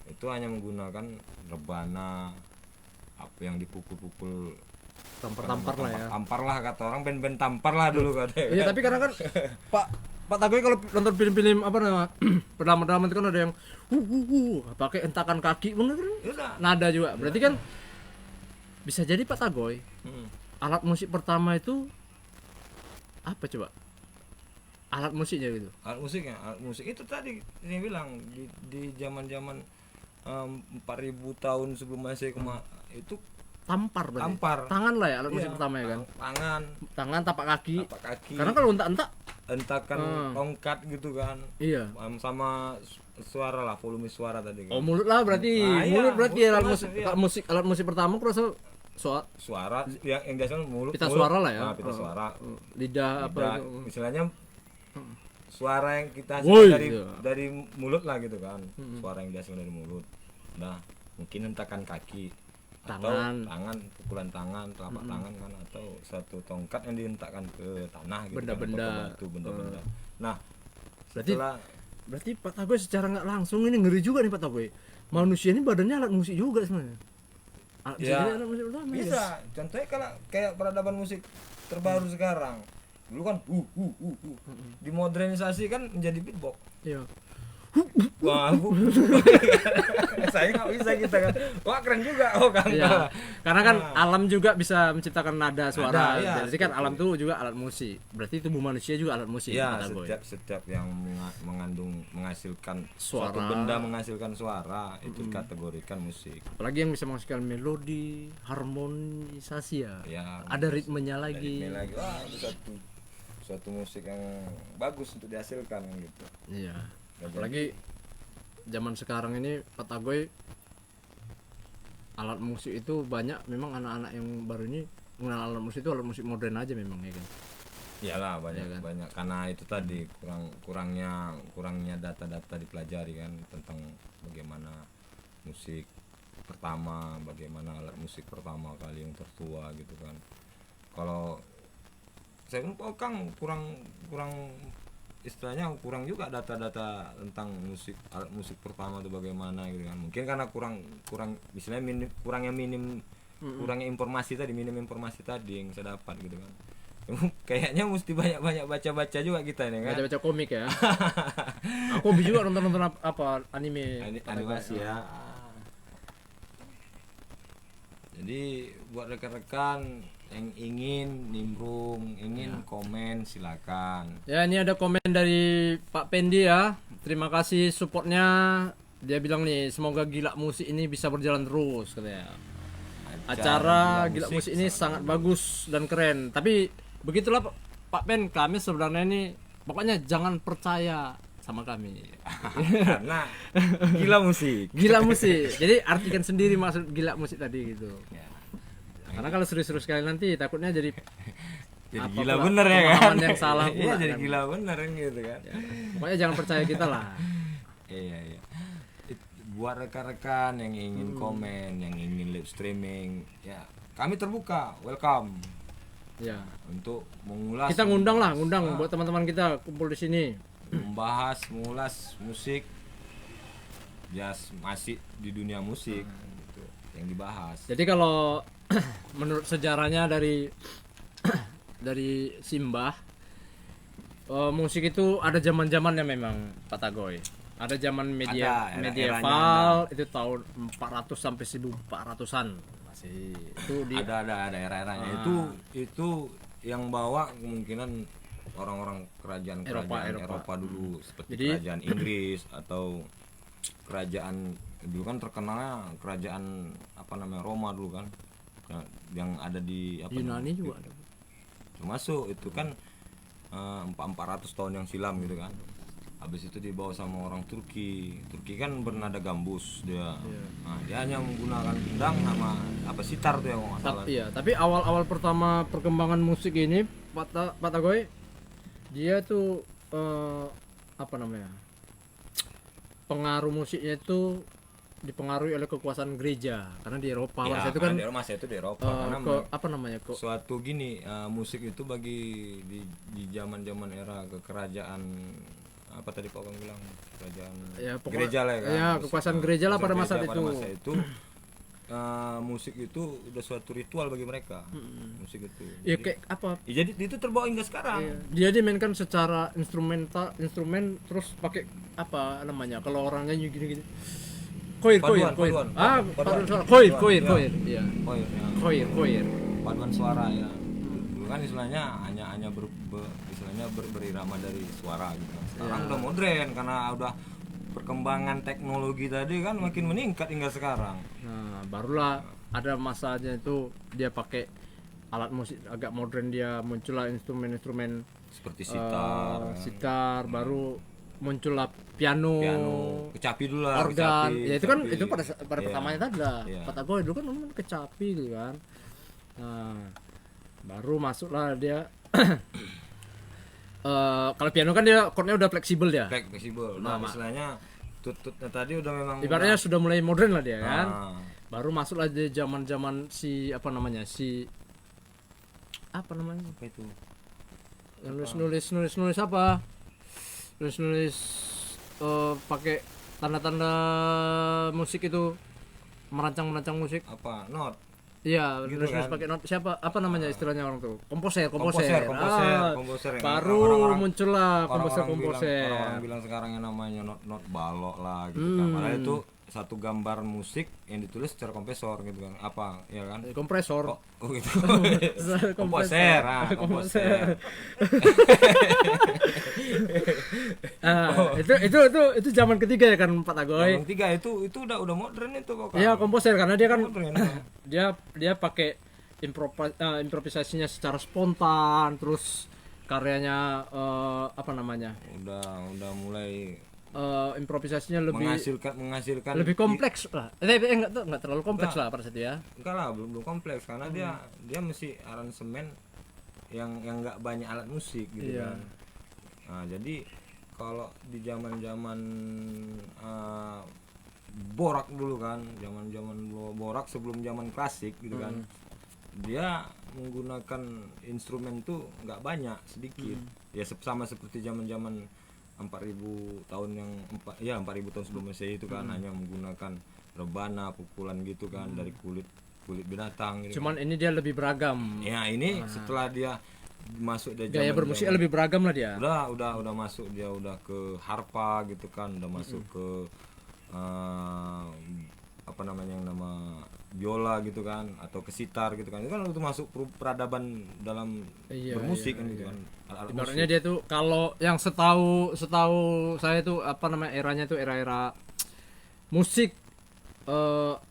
itu hanya menggunakan rebana apa yang dipukul-pukul tampar-tampar lah ya. tampar lah kata orang, band-band tampar lah dulu katanya. Iya, tapi karena kan Pak Tagoy kalau nonton film-film apa nama drama-drama itu kan ada yang pakai hentakan kaki bener kan? Udah. Nada juga. Berarti kan bisa jadi Pak Tagoy Hmm. alat musik pertama itu apa coba? Alat musiknya gitu. Alat musik itu tadi saya bilang di zaman-zaman 4000 tahun sebelum Masehi itu Tampar berarti. Tampar. Tangan lah ya alat musik Iya, pertama ya kan. tangan Tapak kaki. kaki Karena kalau entak-entak hentakan tongkat gitu kan, iya. sama suara lah, volume suara tadi kan. Oh, mulut lah berarti. Iya, Mulut berarti mulut alat termasuk, musik, iya. alat musik pertama aku rasa Suara yang biasanya mulut, pita suara lah ya. pita suara, lidah apa lidah, itu. istilahnya suara yang kita Woi, hasilkan gitu. dari mulut lah gitu kan. Suara yang dihasilkan dari mulut. Nah, mungkin hentakan kaki Tangan. atau tangan, pukulan tangan, telapak tangan kan, atau satu tongkat yang dihentakkan ke tanah gitu Benda-benda. kan, atau ke batu, benda-benda. Nah, Berarti- setelah Berarti Pak Tagoy secara nggak langsung ini ngeri juga nih Pak Tagoy. Manusia ini badannya alat musik juga sebenarnya. Bisa ya jadi alat musik pertama, ya? bisa. Contohnya kalau kayak peradaban musik terbaru sekarang. Dulu kan dimodernisasi kan menjadi beatbox. Iya. Wah, saya nggak bisa kita kan. Wah, keren juga. Oh, kan. Iya. Karena kan alam juga bisa menciptakan nada suara. iya, Jadi kan seperti alam tuh juga alat musik. Berarti tubuh manusia juga alat musik. Ya, Pak Tagoy. setiap yang menghasilkan Suara. suatu benda menghasilkan suara itu dikategorikan musik. Apalagi yang bisa menghasilkan melodi, harmonisasi ya. Ya, Ada ritmenya dari lagi. ini lagi. Wah, itu suatu musik yang bagus untuk dihasilkan gitu. Iya. Apalagi zaman sekarang ini Pak Tagoy, alat musik itu banyak memang anak-anak yang baru ini mengenal alat musik itu alat musik modern aja memang ya kan. Iyalah banyak Iya kan? banyak karena itu tadi kurangnya data-data dipelajari kan tentang bagaimana musik pertama, bagaimana alat musik pertama kali yang tertua gitu kan. Kalau saya pun Kang kurang istilahnya kurang juga data-data tentang musik alat musik pertama itu bagaimana gitu kan. Mungkin karena kurang misalnya kurangnya informasi tadi, minim informasi tadi yang saya dapat gitu kan. Kayaknya mesti banyak baca-baca juga kita nih kan. Baca-baca komik ya. Aku hobi juga nonton apa anime. Animasi ya. Jadi buat rekan-rekan yang ingin nimbrung, ingin komen silakan. Ya, ini ada komen dari Pak Pendi ya. Terima kasih supportnya. Dia bilang nih, semoga Gila Musik ini bisa berjalan terus katanya. Acara Gila Musik ini sangat bagus dan keren. Tapi begitulah Pak Pen, kami sebenarnya ini pokoknya jangan percaya sama kami. Karena gila musik. Gila musik. Jadi artikan sendiri maksud gila musik tadi gitu. Ya. Karena kalau serius-serius sekali nanti takutnya jadi Jadi apa gila pula, bener ya kan. pemahaman yang salah Iya, pula jadi kan. gila bener kan gitu kan. Pokoknya jangan percaya kita lah. Iya. Buat rekan-rekan yang ingin komen, yang ingin live streaming, ya kami terbuka, welcome Ya. untuk mengulas. Kita ngundang buat teman-teman kita kumpul di sini. mengulas musik, ya masih di dunia musik gitu, yang dibahas. Jadi kalau menurut sejarahnya dari dari Simbah, musik itu ada zaman-zamannya memang Pak Tagoy. Ada zaman Ada, medieval itu tahun 400 sampai 1400-an masih. Itu di ada era-eranya. Itu yang bawa kemungkinan orang-orang kerajaan Eropa dulu seperti Jadi- kerajaan Inggris atau kerajaan dulu kan terkenalnya kerajaan apa namanya Roma dulu kan. Nah, yang ada di apa Yunani namanya, juga ada. termasuk itu kan 400 tahun yang silam gitu kan. Habis itu dibawa sama orang Turki kan bernada gambus dia. Nah, dia hanya menggunakan gendang sama apa sitar tuh yang nggak salah. Iya, tapi awal-awal pertama perkembangan musik ini Pak Tagoy, dia tuh apa namanya? Pengaruh musiknya itu dipengaruhi oleh kekuasaan gereja karena di Eropa Ya, itu kan di Eropa, itu di Eropa karena apa namanya kok suatu gini musik itu bagi di zaman era kekerajaan apa tadi Pak Bang bilang kerajaan Ya, pokoknya- gereja lah ya kan. ya, kekuasaan gereja lah pada masa gereja itu. musik itu udah suatu ritual bagi mereka. Musik itu. ya kayak apa? Ya, jadi itu terbawa hingga sekarang. Dia dimainkan secara instrumen terus pakai apa namanya? Kalau orang nyanyi gini-gini. Koir. Paduan. Paduan suara. Koir. Iya. Koir, ya. Koir. Paduan suara ya. Dulu kan istilahnya hanya istilahnya berirama dari suara gitu. Sekarang udah modern karena udah perkembangan teknologi tadi kan makin meningkat hingga sekarang. Nah, barulah ada masanya itu dia pakai alat musik agak modern, dia muncullah instrumen-instrumen Seperti sitar, baru muncullah piano, kecapi dulu lah, organ. kecapi, Ya itu kan kecapi. itu pada Iya. pertamanya tadi lah. Iya. Kata gue dulu kan namanya kecapi gitu kan. Nah, baru masuklah dia Kalau piano kan dia chordnya udah fleksibel ya. Fleksibel. Nah, istilahnya tututnya tadi udah memang Ibaratnya sudah mulai modern lah dia kan. Ah. Baru masuk lah di zaman-zaman si apa namanya? Apa itu Yang nulis apa? Nulis pakai tanda-tanda musik itu, merancang musik. apa not Iya, Gitu nulis kan? pakai not siapa? Apa namanya istilahnya orang tuh? Komposer. komposer Ah, komposer yang baru orang-orang- muncul lah orang-orang komposer. orang bilang sekarang yang namanya not balok lah gitu kan. Padahal itu satu gambar musik yang ditulis secara kompresor gitu kan. Apa ya kan? Kompresor. Oh gitu. komposer, komposer. Itu zaman ketiga ya kan Pak Tagoy. Yang tiga itu udah modern itu kok. Iya, komposer karena dia kan Modern. dia pakai improvisasinya secara spontan, terus karyanya apa namanya? Udah mulai Improvisasinya lebih menghasilkan lebih kompleks lah. Enggak terlalu kompleks lah pada saat itu ya. Enggak lah, belum kompleks karena dia mesti aransemen yang enggak banyak alat musik gitu Iya. kan. Nah, jadi kalau di zaman-zaman borak dulu kan, zaman-zaman borak sebelum zaman klasik gitu kan. Dia menggunakan instrumen tuh enggak banyak, sedikit. Ya sama seperti zaman-zaman 4000 tahun yang 4000 tahun sebelum Masehi itu kan hanya menggunakan rebana, pukulan gitu kan dari kulit binatang gitu. Cuman ini dia lebih beragam. Ya ini setelah dia masuk dia Gaya bermusik lebih beragam lah dia. udah masuk dia udah ke harpa gitu kan, udah masuk ke apa namanya yang nama biola gitu kan atau ke sitar gitu kan. Itu kan itu masuk peradaban dalam bermusik kan gitu kan. Alat-alat Ibaratnya dia tuh kalau yang setahu saya tuh apa namanya eranya tuh era musik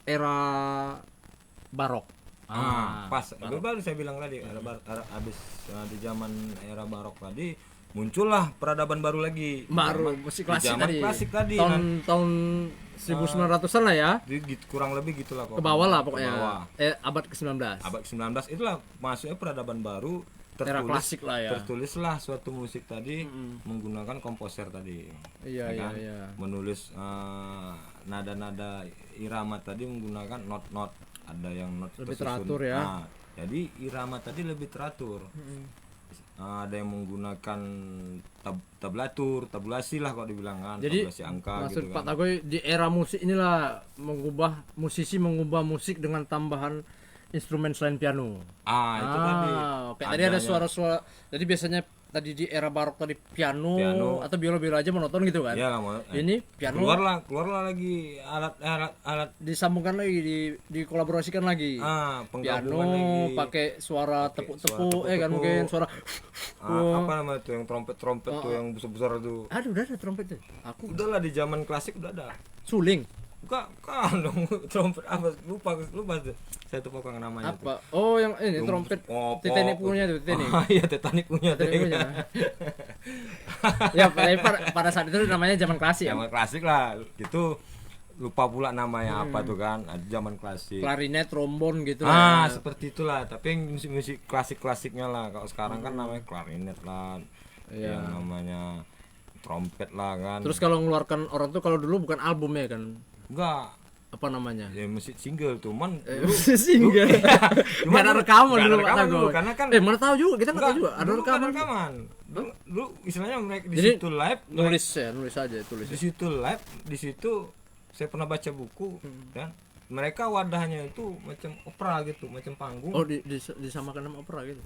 era barok. Pas baru saya bilang tadi habis di zaman era barok tadi muncullah peradaban baru lagi. Musik klasik zaman tadi. klasik tadi. Tahun 1900-an lah ya. Kurang lebih gitulah kok. Ke bawah lah pokoknya. Ke bawah. Abad ke-19. Abad ke-19 itulah masuknya peradaban baru. Era klasik lah ya. Tertulislah suatu musik tadi menggunakan komposer tadi. Iya, kan? iya. Menulis nada-nada irama tadi menggunakan not-not. Ada yang not Lebih tersusun. teratur ya. Nah, jadi irama tadi lebih teratur. Ada yang menggunakan tabulasi lah kalau dibilang kan, Jadi tabulasi angka maksud gitu Pak kan. Tagoy di era musik inilah musisi mengubah musik dengan tambahan instrumen selain piano. Itu tadi. Kayak tadi ada suara-suara. Jadi biasanya tadi di era barok tadi piano. Atau biola aja monoton gitu kan. Iya, Ini piano keluarlah lagi alat disambungkan lagi, dikolaborasikan lagi. penggabungan Piano lagi. pakai suara tepuk-tepuk kan tepuk-tepuk. mungkin suara. Apa namanya tuh yang trompet tuh yang besar tuh. Aduh, udah ada trompet tuh. Aku Udahlah di zaman klasik udah ada. suling. Bukan dong trompet apa lupa tuh. Saya tuh pokoknya namanya tuh. Apa? Oh, yang ini trompet Titanic punya tuh, Titanic. Iya, Titanic punya. Ya, pada saat itu namanya zaman klasik ya. Zaman klasik lah. Gitu lupa pula namanya apa tuh kan. Zaman klasik. Klarinet, trombon gitu lah. Seperti itulah. Tapi yang musik klasik-klasiknya lah. Kalau sekarang kan namanya klarinet lah. Iya. Yang namanya trompet lah kan. Terus kalau mengeluarkan orang tuh kalau dulu bukan album ya kan. Enggak, Apa namanya? ya musik single cuman Single. Enggak ada rekaman nggak ada dulu Pak rekaman Tagoy. dulu, karena kan Mana tahu juga, kita enggak tahu juga. Ada dulu nggak rekaman. Dulu istilahnya mereka di Jadi, situ live, Nulis aja, tulis. di situ live, di situ saya pernah baca buku dan mereka wadahnya itu macam opera gitu, macam panggung. Oh, disamakan sama opera gitu.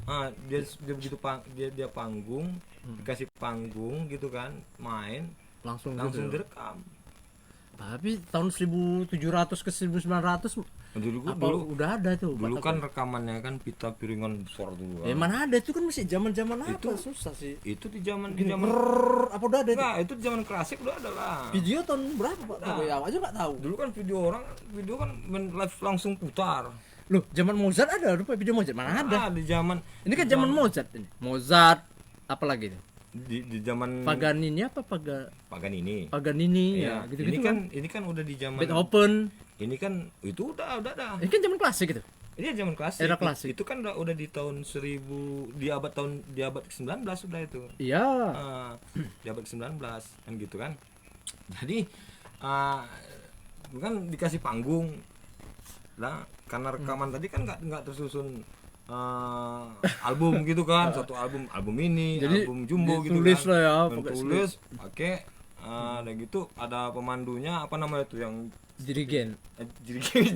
Dia begitu dia panggung, dikasih panggung gitu kan, main Langsung gitu. direkam. Tapi tahun 1700 ke 1900 Dulu udah ada tuh. dulu kan rekamannya kan pita piringan besar dulu kan. mana ada itu kan masih zaman-zaman apa? Itu- Susah sih. Itu di zaman Apa udah ada itu? enggak, itu di zaman klasik udah ada lah. Video tahun berapa Pak Tagoy? Awak aja nggak tahu. Dulu kan video kan live langsung putar. Loh, zaman Mozart ada lupa video Mozart? Mana ada? Di zaman Ini kan zaman Mozart ini. Mozart apalagi nih? di zaman Paganini apa Paganini. Paganini Iya, ya, gitu-gitu ini kan udah di zaman Beethoven. ini kan itu udah ada. Ini kan zaman klasik gitu. Ini zaman klasik. Era klasik. Itu kan udah di tahun 1000 di abad ke-19 sudah itu. Iya. Di abad ke-19 kan gitu kan. Jadi kan dikasih panggung. Nah, karena rekaman tadi kan nggak tersusun album gitu kan, satu album ini, Jadi, album jumbo gitu ditulis kan. lah ya, Dan pakai tulis, pakai dan gitu ada pemandunya apa namanya tuh yang Dirigen. jirigen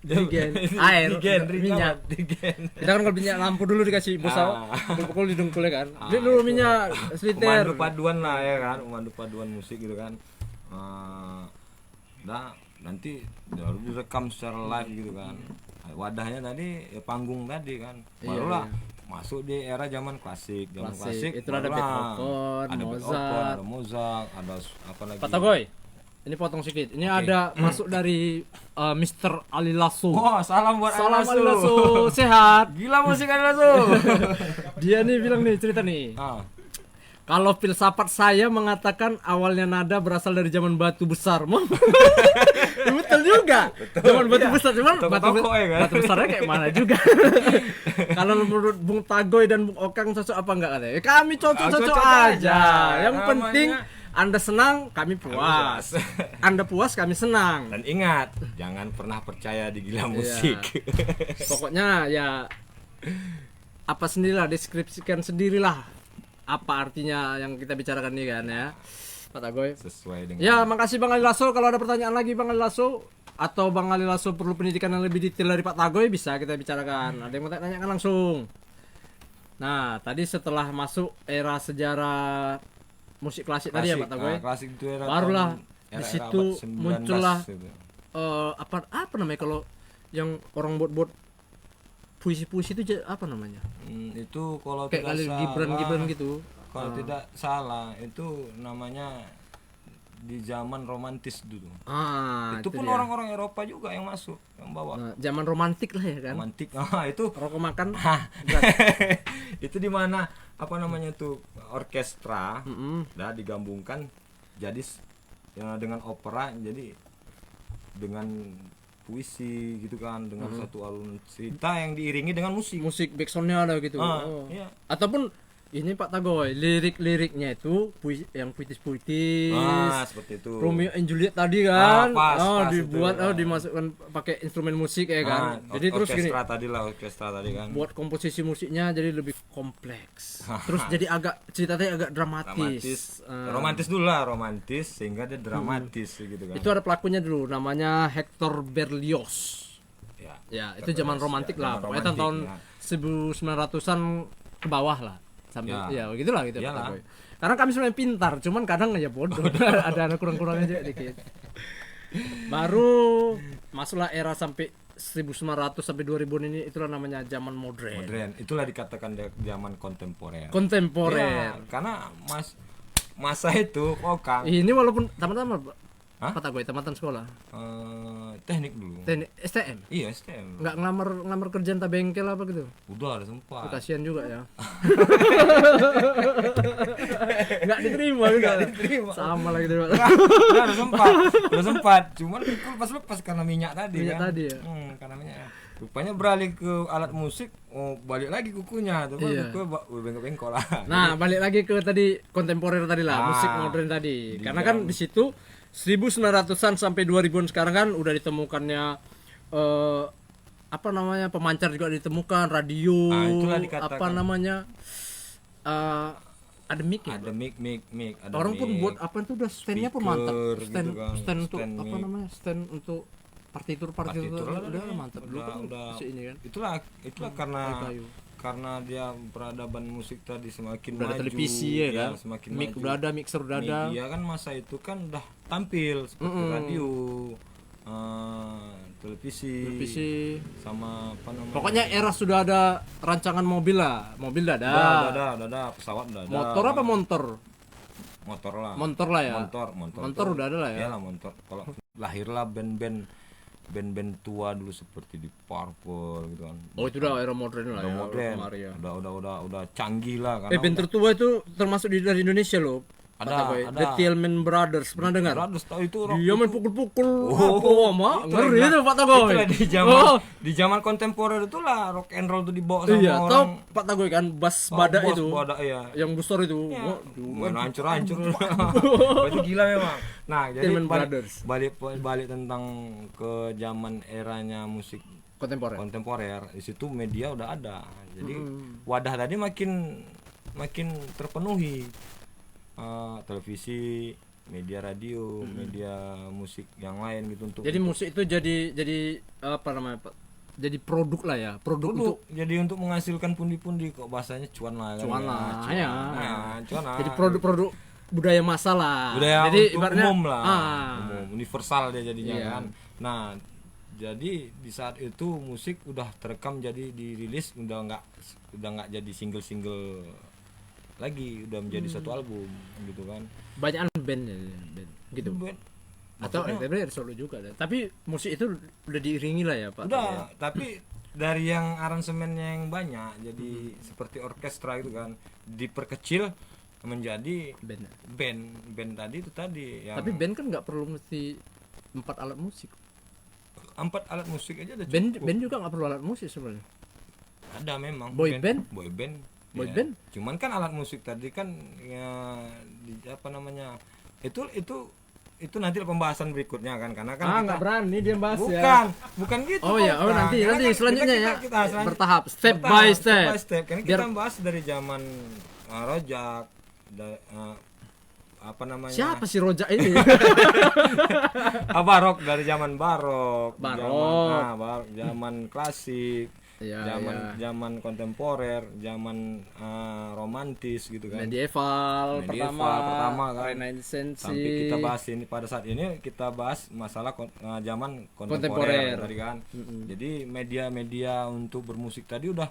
Dirigen. Air, minyak. dirigen. Kita kan kalau minyak lampu dulu dikasih bosau, dipukul didengkulnya kan. Beli dulu minyak seliter. Pemandu paduan lah ya kan, pemandu paduan musik gitu kan. Nanti baru direkam secara live gitu kan. Wadahnya tadi ya panggung tadi kan. Barulah masuk di era zaman klasik. Zaman klasik Itu ada Beethoven, ada Mozart. ada Mozart, ada apa lagi? Pak Tagoy, ini potong sedikit. Ini ada masuk dari Mr. Ali Lasso. Oh, salam buat Salam Alasu. Ali Lasso, sehat. Gila musik Ali Lasso. Dia nih bilang nih cerita nih. Kalau filsafat saya mengatakan awalnya nada berasal dari zaman batu besar. Betul juga. Zaman batu besar cuman Toko-toko ya kan? batu besarnya kayak mana juga. Kalau menurut Bung Tagoy dan Bung Okang cocok apa enggak katanya? Kami cocok-cocok Cocok aja. Yang Namanya- penting Anda senang, kami puas. Anda puas, kami senang. Dan ingat, jangan pernah percaya di gila musik. Pokoknya ya apa sendirilah, deskripsikan sendirilah apa artinya yang kita bicarakan ini kan ya, Pak Tagoy. Sesuai dengan Ya, makasih Bang Ali Lasso. Kalau ada pertanyaan lagi Bang Ali Lasso atau Bang Ali Lasso perlu pendidikan yang lebih detail dari Pak Tagoy, bisa kita bicarakan. Ada yang mau tanyakan langsung. Nah, tadi setelah masuk era sejarah musik klasik tadi ya Pak Tagoy. Klasik itu era Barulah era di situ abad 19 muncullah gitu. apa namanya kalau yang orang buat puisi-puisi itu apa namanya? Itu kalau Kayak kali tidak Gibran salah, gitu. kalau tidak salah itu namanya di zaman romantis dulu. Itu Itu pun dia. orang-orang Eropa juga yang masuk, yang bawa. Nah, zaman romantik lah ya kan. Romantik. Itu Rokok makan. itu di mana apa namanya tuh orkestra Mm-mm. dah digabungkan jadi ya, dengan opera, jadi dengan puisi gitu kan, dengan satu alun cerita yang diiringi dengan musik. Musik backsoundnya ada gitu. Iya. Ataupun ini Pak Tagoy, lirik-liriknya itu yang puitis-puitis. Seperti itu. Romeo and Juliet tadi kan. Pas dibuat itu. dimasukkan pakai instrumen musik ya kan. Jadi terus gini, orkestra tadi kan. buat komposisi musiknya jadi lebih kompleks. Terus jadi ceritanya agak dramatis. Romantis dulu lah, romantis sehingga dia dramatis gitu kan. Itu ada pelakunya dulu, namanya Hector Berlioz. Ya, Ya, itu zaman romantik lah. zaman Pokoknya tahun romantik, 1900-an ke bawah lah. Sampai ya begitulah gitu. Iyalah. Pak Tagoy. Karena kami sebenarnya pintar, cuman kadang ya bodoh. ada kurang-kurangnya aja dikit. Baru masuklah era sampai 1900 sampai 2000 ini, itulah namanya zaman modern. modern. Itulah dikatakan zaman kontemporer. Kontemporer. Ya, karena masa itu Okang Ini walaupun tamat-tamat Hah? Pak Tagoy, tamatan sekolah. teknik dulu. Teknik STM. Iya, STM. Nggak ngelamar kerjaan tak bengkel apa gitu. Udah ada sempat. Kasihan juga ya. Nggak diterima juga. Nggak diterima. Sama lagi dulu. Udah sempat. Cuman pikul pas lepas karena minyak tadi Minyak kan. tadi ya. Karena minyak. Rupanya beralih ke alat musik, balik lagi kukunya tuh. Iya. Kuku bengkok-bengkok lah. Nah, balik lagi ke tadi kontemporer tadi lah, musik modern tadi. Karena kan di situ 1900-an sampai 2000-an sekarang kan udah ditemukannya apa namanya, pemancar juga ditemukan, radio, itulah dikatakan. apa namanya, ada mic ya. Ada mic. Ada Orang pun mic. buat apa itu udah standnya pun mantap, Speaker stand gitu kan, stand untuk stand apa mic. namanya, stand untuk partitur udah mantap dulu kan udah si ini kan. Itulah karena kayu. karena dia peradaban musik tadi semakin Udah maju, ada televisi ya kan, semakin mic maju. udah ada, mixer udah ada. Media kan masa itu kan udah tampil seperti radio, televisi, sama apa namanya? Pokoknya era sudah ada rancangan mobil lah, mobil udah ada. Udah ada, pesawat udah ada. Motor apa montor? Motor lah. Montor lah ya. Motor udah ada lah ya. Iyalah motor. Kalau lahirlah band-band tua dulu seperti di Purple gitu kan. Oh, itu udah era modern lah Udah ya. modern. kemarin ya. Udah canggih lah karena Band tertua itu termasuk dari Indonesia loh. Pak Ada, Tagoy. ada. The Tillman Brothers, pernah dengar? Brothers tahu itu rock. Dia main pukul-pukul. Oh, mak, itu ngeri lah. itu Pak Tagoy. Itulah Oh, di zaman kontemporer itulah rock and roll itu dibawa sama iya, tahu orang. Pak Tagoy kan bass Oh, badak bos, itu. Badak ya. Yang besar itu. Ya, Waduh, main hancur-hancur. Itu gila memang. Nah, jadi Tillman balik, Brothers. balik tentang ke zaman eranya musik kontemporer. kontemporer. Di situ media udah ada. Jadi wadah tadi makin terpenuhi. Televisi, media radio, media musik yang lain gitu untuk Jadi musik itu jadi apa namanya, Pak? Jadi produk lah ya, produk produk. untuk Jadi untuk menghasilkan pundi-pundi kok bahasanya cuan lah kan. cuan lah, ya. Cuan lah. Jadi produk-produk budaya massa lah. Budaya jadi untuk ibaratnya umum lah. Ah, Umum, universal dia jadinya Iya. kan. Nah, jadi di saat itu musik udah terekam jadi dirilis udah nggak jadi single-single lagi, udah menjadi satu album gitu kan. banyak band ya, band gitu. Band. Atau Maksudnya- tapi ada solo juga ada. Tapi musik itu udah diiringi lah ya, Pak. Udah, tapi dari yang aransemennya yang banyak jadi seperti orkestra itu kan diperkecil menjadi Band. band tadi itu tadi yang Tapi band kan nggak perlu mesti 4 alat musik. 4 alat musik aja udah Band cukup. band juga nggak perlu alat musik sebenarnya. Ada memang Boy band? boy band Boy ya. band? Cuman kan alat musik tadi kan ya apa namanya itu nanti pembahasan berikutnya kan karena kan kita Nggak berani dia bahas bukan gitu Oh ya, Kok. nanti Karena kan selanjutnya ya. selanjutnya. Bertahap, step by step. Karena Biar- kita bahas dari zaman Rojak apa namanya Siapa sih Rojak ini? barok dari zaman barok, Barok. zaman klasik, Iya, zaman kontemporer, zaman romantis gitu kan. Medieval pertama kan. Renaissance. Sampai kita bahas ini pada saat ini kita bahas masalah zaman Kontemporer. kontemporer tadi kan. Jadi media-media untuk bermusik tadi udah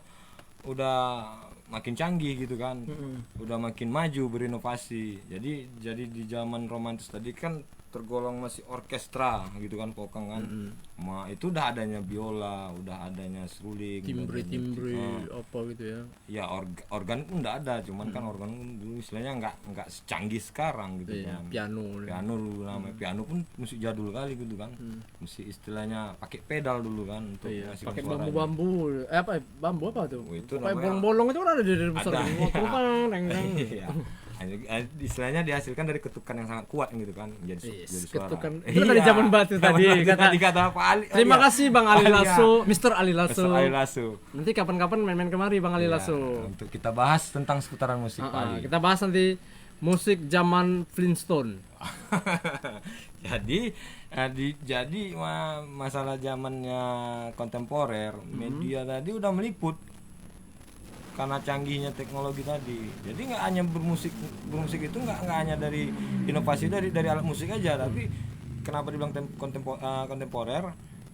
makin canggih gitu kan. Udah makin maju berinovasi. Jadi di zaman romantis tadi kan tergolong masih orkestra gitu kan pokang kan. Itu udah adanya biola, udah adanya seruling, timbre udah adanya- apa gitu ya. ya organ pun udah ada, cuman kan organ dulu istilahnya nggak secanggih sekarang gitu Iya, kan. piano Dulu namanya piano pun musik jadul kali gitu kan. Musik istilahnya pakai pedal dulu kan untuk Iya, menghasilkan pakai suaranya. bambu-bambu. Bambu apa tuh? Oh, itu Kayak namanya- bolong-bolong itu kan ada di besar. Ada, Iya. Iya. Istilahnya dihasilkan dari ketukan yang sangat kuat gitu kan, jadi Yes, suara. ketukan. Itu dari zaman batu tadi, kata- kata Pak Ali. Terima kasih Bang Ali Iya. Lasso, Mr. Ali Lasso. Mr. Ali Lasso. Nanti kapan-kapan main-main kemari Bang Ali Iya, Lasso. untuk kita bahas tentang seputaran musik Pak Ali. Kita bahas nanti musik zaman Flintstone. jadi masalah zamannya kontemporer media tadi udah meliput karena canggihnya teknologi tadi. Jadi nggak hanya bermusik itu nggak hanya dari inovasi dari alat musik aja, tapi kenapa dibilang kontemporer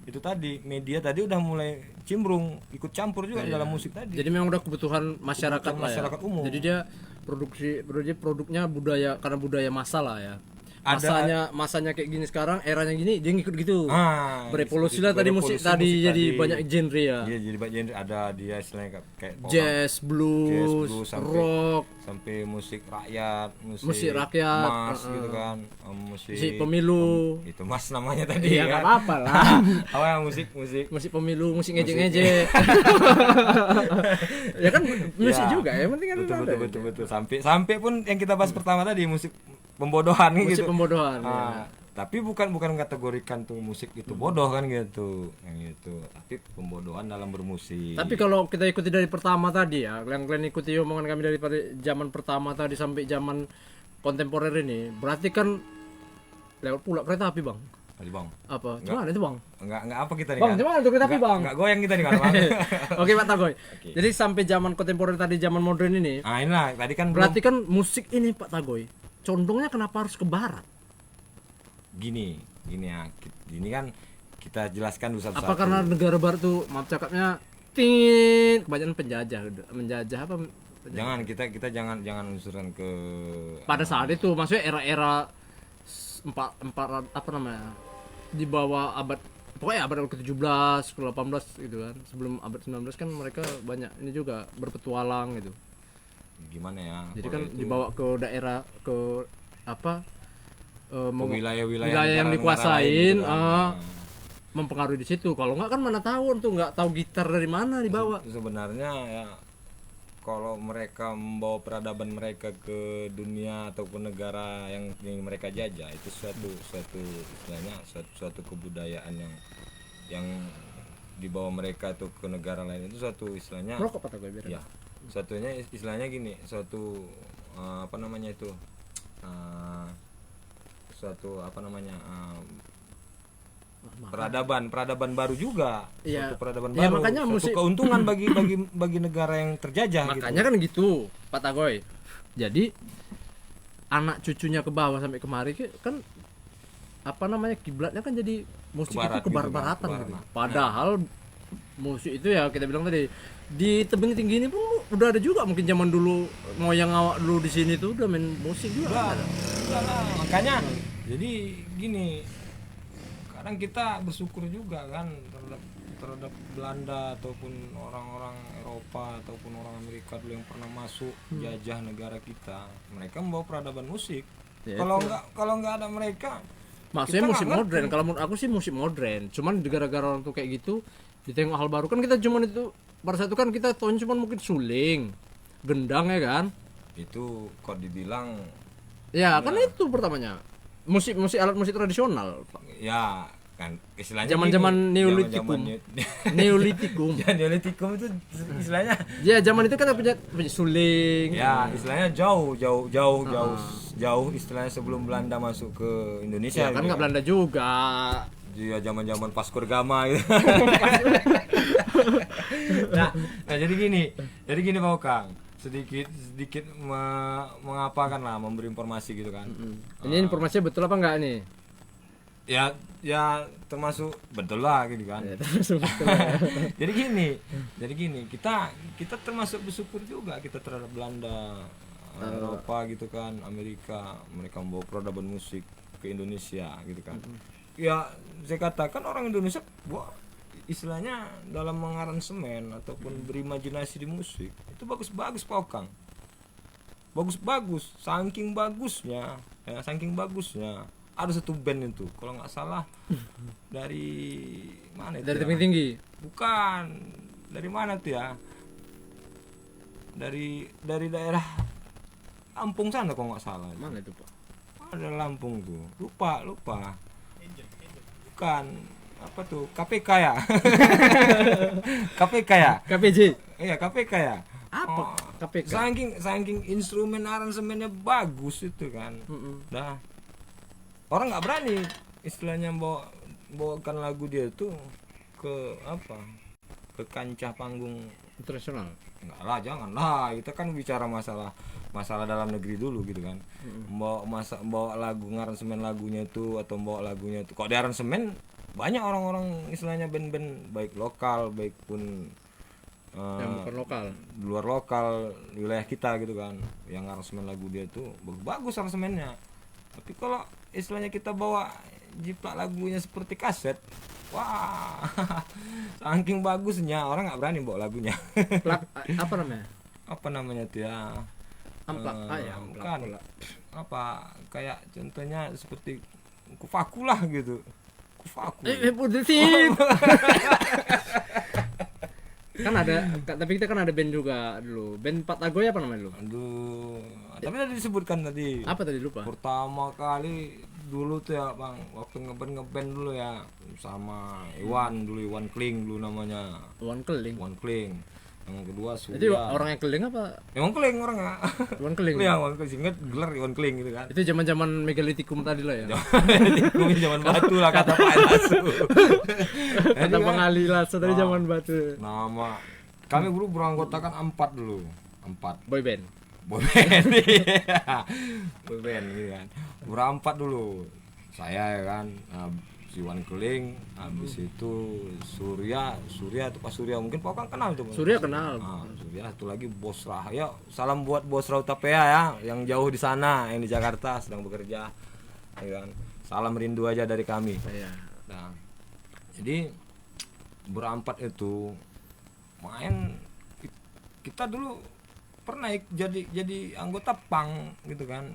itu tadi media tadi udah mulai cimbrung ikut campur juga dalam musik tadi. Jadi memang udah kebutuhan masyarakat Kebutuhan lah ya. masyarakat umum. Jadi dia produknya budaya, karena budaya massa lah ya. Ada- Masanya kayak gini sekarang, eranya gini dia ngikut gitu. Berevolusi gitu, lah tadi musik berevolusi tadi musik jadi tadi. banyak genre ya. Iya, jadi banyak genre, ada dia istilahnya kayak Jazz, blues, sampai- rock, sampai musik rakyat, Musik rakyat, mas gitu kan, musik musik pemilu. itu mas namanya tadi Iya, nggak kan. apa-apa lah. Apa yang musik Musik pemilu, musik ngejek-ngejek. Ya kan musik Ya, juga ya, penting kan betul. Sampai pun yang kita bahas pertama tadi musik pembodohan musik gitu. pembodohan. Ya. Tapi bukan kategorikan tuh musik itu bodoh kan gitu. Yang gitu. Tapi pembodohan dalam bermusik. Tapi kalau kita ikuti dari pertama tadi ya, kalian ikuti omongan kami dari zaman pertama tadi sampai zaman kontemporer ini, berarti kan lewat pula kereta api Bang. Tadi Bang. Apa? Gimana itu Bang? Enggak apa kita nih Bang, kan? gimana tuh kereta api Bang? Enggak goyang kita nih kan Bang. Oke Pak Tagoy. Jadi sampai zaman kontemporer tadi, zaman modern ini, Nah, inilah tadi kan berarti kan musik ini Pak Tagoy, condongnya kenapa harus ke barat? gini ya. Ini kan kita jelaskan dulu satu-satu. Apa karena negara barat tuh, maaf cakapnya, kebanyakan menjajah apa? Jangan kita jangan unsurkan ke Pada saat itu maksudnya era-era empat apa namanya, di bawah abad, pokoknya abad ke-17, ke-18 gitu kan. Sebelum abad 19 kan mereka banyak ini juga berpetualang gitu. gimana ya. Jadi kalau kan itu- dibawa ke daerah, ke wilayah-wilayah yang negara-negara dikuasain lain gitu kan. mempengaruhi di situ. Kalau nggak kan mana tahu tuh, nggak tahu gitar dari mana dibawa. Sebenarnya ya kalau mereka membawa peradaban mereka ke dunia ataupun negara yang mereka jajah, itu suatu istilahnya suatu kebudayaan yang dibawa mereka tuh ke negara lain, itu suatu istilahnya Rokok kata gue biar. ya suatunya istilahnya gini, suatu apa namanya itu suatu apa namanya peradaban baru juga. Iya. Suatu peradaban Ya, baru, makanya suatu keuntungan bagi negara yang terjajah Makanya gitu. kan gitu, Pak Tagoy. Jadi anak cucunya ke bawah sampai kemari kan apa namanya, kiblatnya kan jadi musik Ke barat itu ke gitu, barat-baratan Bang. gitu. Padahal musik itu ya kita bilang tadi di tebing tinggi ini pun udah ada juga, mungkin zaman dulu moyang awak dulu di sini tuh udah main musik juga. Udah, Ada. udah lah. Makanya jadi gini, kadang kita bersyukur juga kan terhadap Belanda ataupun orang-orang Eropa ataupun orang Amerika dulu yang pernah masuk jajah negara kita. Mereka membawa peradaban musik. Ya, Kalau nggak ada mereka, Maksudnya kita musik nggak modern. Kalau menurut aku sih musik modern. Cuman gara-gara orang tuh kayak gitu, ditengok hal baru kan kita cuman itu pada saat itu kan kita tahunya cuman mungkin suling, gendang ya kan. itu kok dibilang Ya kan itu pertamanya. Musik alat musik tradisional. ya kan istilahnya Zaman-zaman gini, Neolitikum. zaman-zaman Neolitikum. ya, Neolitikum itu istilahnya Ya zaman itu kan punya suling. ya istilahnya jauh istilahnya sebelum Belanda masuk ke Indonesia Ya kan gitu nggak Belanda juga. ya zaman Vasco da Gama gitu. nah jadi gini Pak Kang, sedikit mengapakan lah, memberi informasi gitu kan. Ini informasinya betul apa enggak nih? ya termasuk betul lah gitu kan. Ya, terus betul. jadi gini kita termasuk bersyukur juga kita terhadap Belanda, Eropa gitu kan, Amerika, mereka membawa peradaban musik ke Indonesia gitu kan. Ya saya katakan orang Indonesia istilahnya dalam mengaransemen ataupun berimajinasi di musik itu bagus-bagus Pak Kang, bagus-bagus, saking bagusnya ada satu band itu kalau nggak salah dari mana itu Dari ya? tebing tinggi. Bukan, dari mana tuh ya, dari daerah Lampung sana kalau nggak salah. Mana itu, Pak? Ada Lampung tuh, lupa bukan apa tuh, KPK ya. KPK ya, KPJ. iya KPK ya. Apa? KPK. Saking instrumen aransemennya bagus itu kan. Dah orang nggak berani istilahnya bawakan lagu dia tuh ke apa, ke kancah panggung Internasional. enggak lah, jangan lah, kita kan bicara masalah dalam negeri dulu gitu kan. Bawa lagu, ngaransemen lagunya itu atau bawa lagunya itu kok di aransemen banyak orang-orang istilahnya band-band baik lokal baik pun Yang bukan lokal. luar lokal wilayah kita gitu kan, yang aransemen lagu dia tuh bagus aransemennya. Tapi kalau istilahnya kita bawa jiplak lagunya seperti kaset, wah saking bagusnya orang nggak berani bawa lagunya. Apa namanya? Apa namanya tuh ya, Amplak. Ya, bukan apa, kayak contohnya seperti kufaku lah gitu, kufaku. Putusin. Kan ada, tapi kita kan ada band juga dulu. Band Pak Tagoy apa namanya dulu? Aduh, tapi tadi disebutkan tadi. Apa tadi lupa? Pertama kali dulu tuh ya Bang, waktu ngeband dulu ya sama Iwan Kling dulu namanya. Iwan Keling. Iwan Kling. Yang kedua Itu Surya. orang yang keling apa? Iwan Kling orangnya. Iwan Keling. Iya, Iwan Kling, singkat gelar Iwan Kling gitu kan. Itu zaman-zaman megalitikum tadi lah ya. Tikung zaman batu lah kata Pak Lasu. Kata Bang Ali Lasso dari zaman batu. Nama kami dulu beranggotakan 4 dulu. 4 Boy band. boyband. Boyband gitu kan. Berempat dulu. Saya ya kan, si Iwan Keling, habis itu Surya itu Pak Surya, mungkin Pak Kang kenal tuh. Surya kenal. Surya, satu lagi Bos Rah. Ya, salam buat Bos Rautapea ya, yang jauh di sana, yang di Jakarta sedang bekerja. Ya kan. Salam rindu aja dari kami. Iya. Nah, jadi berempat itu main, kita dulu pernah jadi anggota pang gitu kan.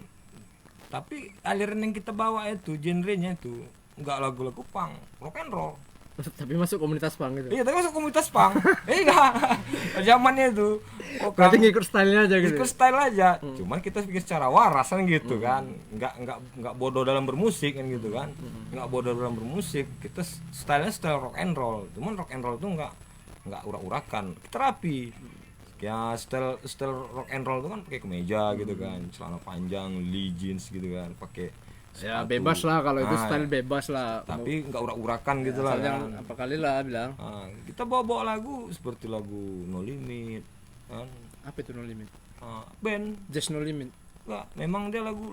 Tapi aliran yang kita bawa itu genrenya itu nggak lagu-lagu punk, rock and roll. Tapi masuk komunitas punk gitu. Iya, tapi masuk komunitas punk. Iya. Zamannya itu. Berarti ngikut stylenya aja gitu. Ikut style aja. Cuman kita pikir secara waras kan gitu kan. Nggak bodoh dalam bermusik kan gitu kan. Nggak bodoh dalam bermusik. Kita stylenya style rock and roll. Cuman rock and roll itu nggak urak-urakan. Kita rapi. Ya style rock and roll itu kan pakai kemeja gitu kan, celana panjang, lee jeans gitu kan, pakai Ya sepatu. bebas lah kalau itu Nah, style bebas lah. tapi nggak urak-urakan gitu lah Asal jangan kan. apa kali lah bilang. Nah, kita bawa lagu seperti lagu No Limit kan, Apa itu No Limit? band Just No Limit. nggak, memang dia lagu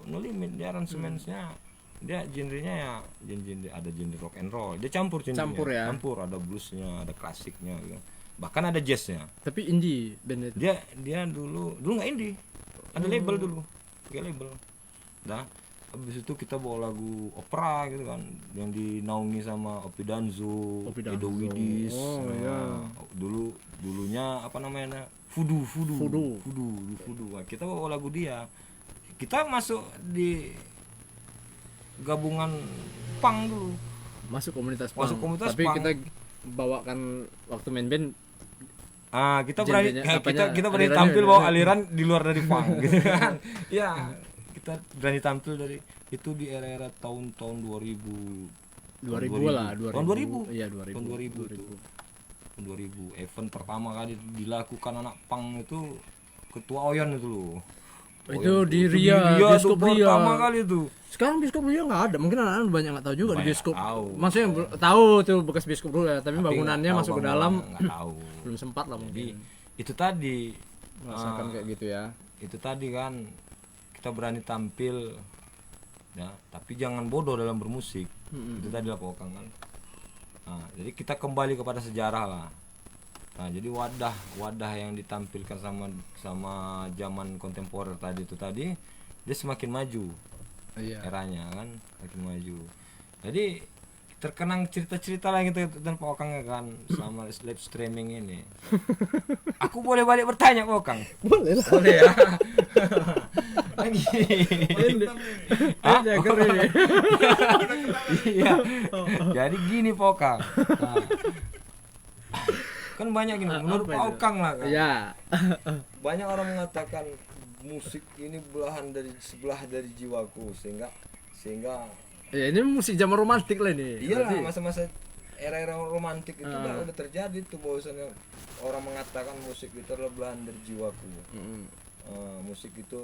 No Limit, dia aransemennya dia genrenya ya genre, ada genre rock and roll, dia campur genrenya. Campur ya? Campur, ada bluesnya, ada klasiknya gitu. Bahkan ada jazznya. Tapi indie band itu. Dia dulu nggak indie, ada label dulu, kayak label. Nah, habis itu kita bawa lagu opera gitu kan, yang dinaungi sama Opi Danzo, Opi Danzo. Edo Widis. Oh, iya. Dulunya apa namanya, Fudu. Nah, kita bawa lagu dia, kita masuk di gabungan punk dulu. Masuk komunitas Masuk punk. komunitas Tapi punk. kita bawakan waktu main band Kita berani Genrenya, kita berani alirannya tampil beda. bawa aliran di luar dari punk gitu kan. Iya, kita berani tampil dari itu di era-era tahun-tahun 2000 lah, 2000. Tahun 2000. Iya, 2000. Tahun 2000 itu. Tahun 2000 event pertama kali dilakukan anak punk itu Ketua Oyon itu loh. Itu Oyon di tuh, Ria, tuh bioskop Ria. pertama kali itu. Sekarang bioskop Ria nggak ada, mungkin anak-anak banyak nggak tahu juga di Banyak bioskop. tahu. Maksudnya tahu tuh bekas bioskop Ria, tapi bangunannya nggak tahu masuk ke bangunan, dalam nggak tahu. belum sempat lah Jadi mungkin. itu tadi Merasakan kayak gitu ya. itu tadi kan kita berani tampil ya, tapi jangan bodoh dalam bermusik. Itu tadi lah pokoknya kan. Nah, jadi kita kembali kepada sejarah lah. Nah, jadi wadah yang ditampilkan sama zaman kontemporer tadi dia semakin maju Iya. eranya kan, semakin maju. Jadi terkenang cerita-cerita lah gitu dan Pak Okang kan sama live streaming ini. Aku boleh balik bertanya Pak Okang? Boleh lah. Boleh ya. Lagi. Hah? Iya. Jadi gini Pak Okang. Nah, kan banyak gini menurut Pak Okang lah kan. Iya. Banyak orang mengatakan musik ini sebelah dari jiwaku sehingga Ya ini musik zaman romantik lah ini. iyalah Berarti- masa-masa era-era romantik itu udah terjadi tuh bahwasannya orang mengatakan musik itu adalah belahan dari jiwaku. Musik itu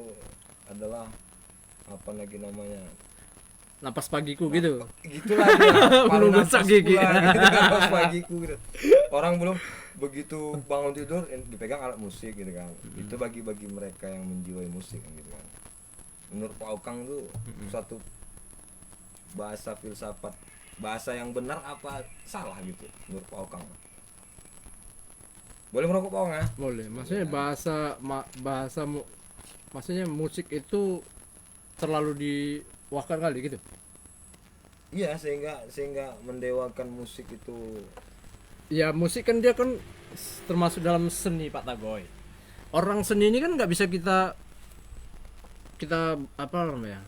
adalah apa lagi namanya, Napas pagiku gitu. gitulah dia, paru Belum nafas gosok gigi. pula, gitu, nafas pagiku gitu. Orang belum begitu bangun tidur dipegang alat musik gitu kan. Itu bagi mereka yang menjiwai musik gitu kan. Menurut Pak Okang tuh satu bahasa filsafat, bahasa yang benar apa salah gitu menurut Pak Okang. Boleh merokok Pak Okang ya? Boleh. Maksudnya maksudnya musik itu terlalu diwakar kali gitu. Iya, sehingga mendewakan musik itu. Ya musik kan dia kan termasuk dalam seni Pak Tagoy. Orang seni ini kan nggak bisa kita apa namanya?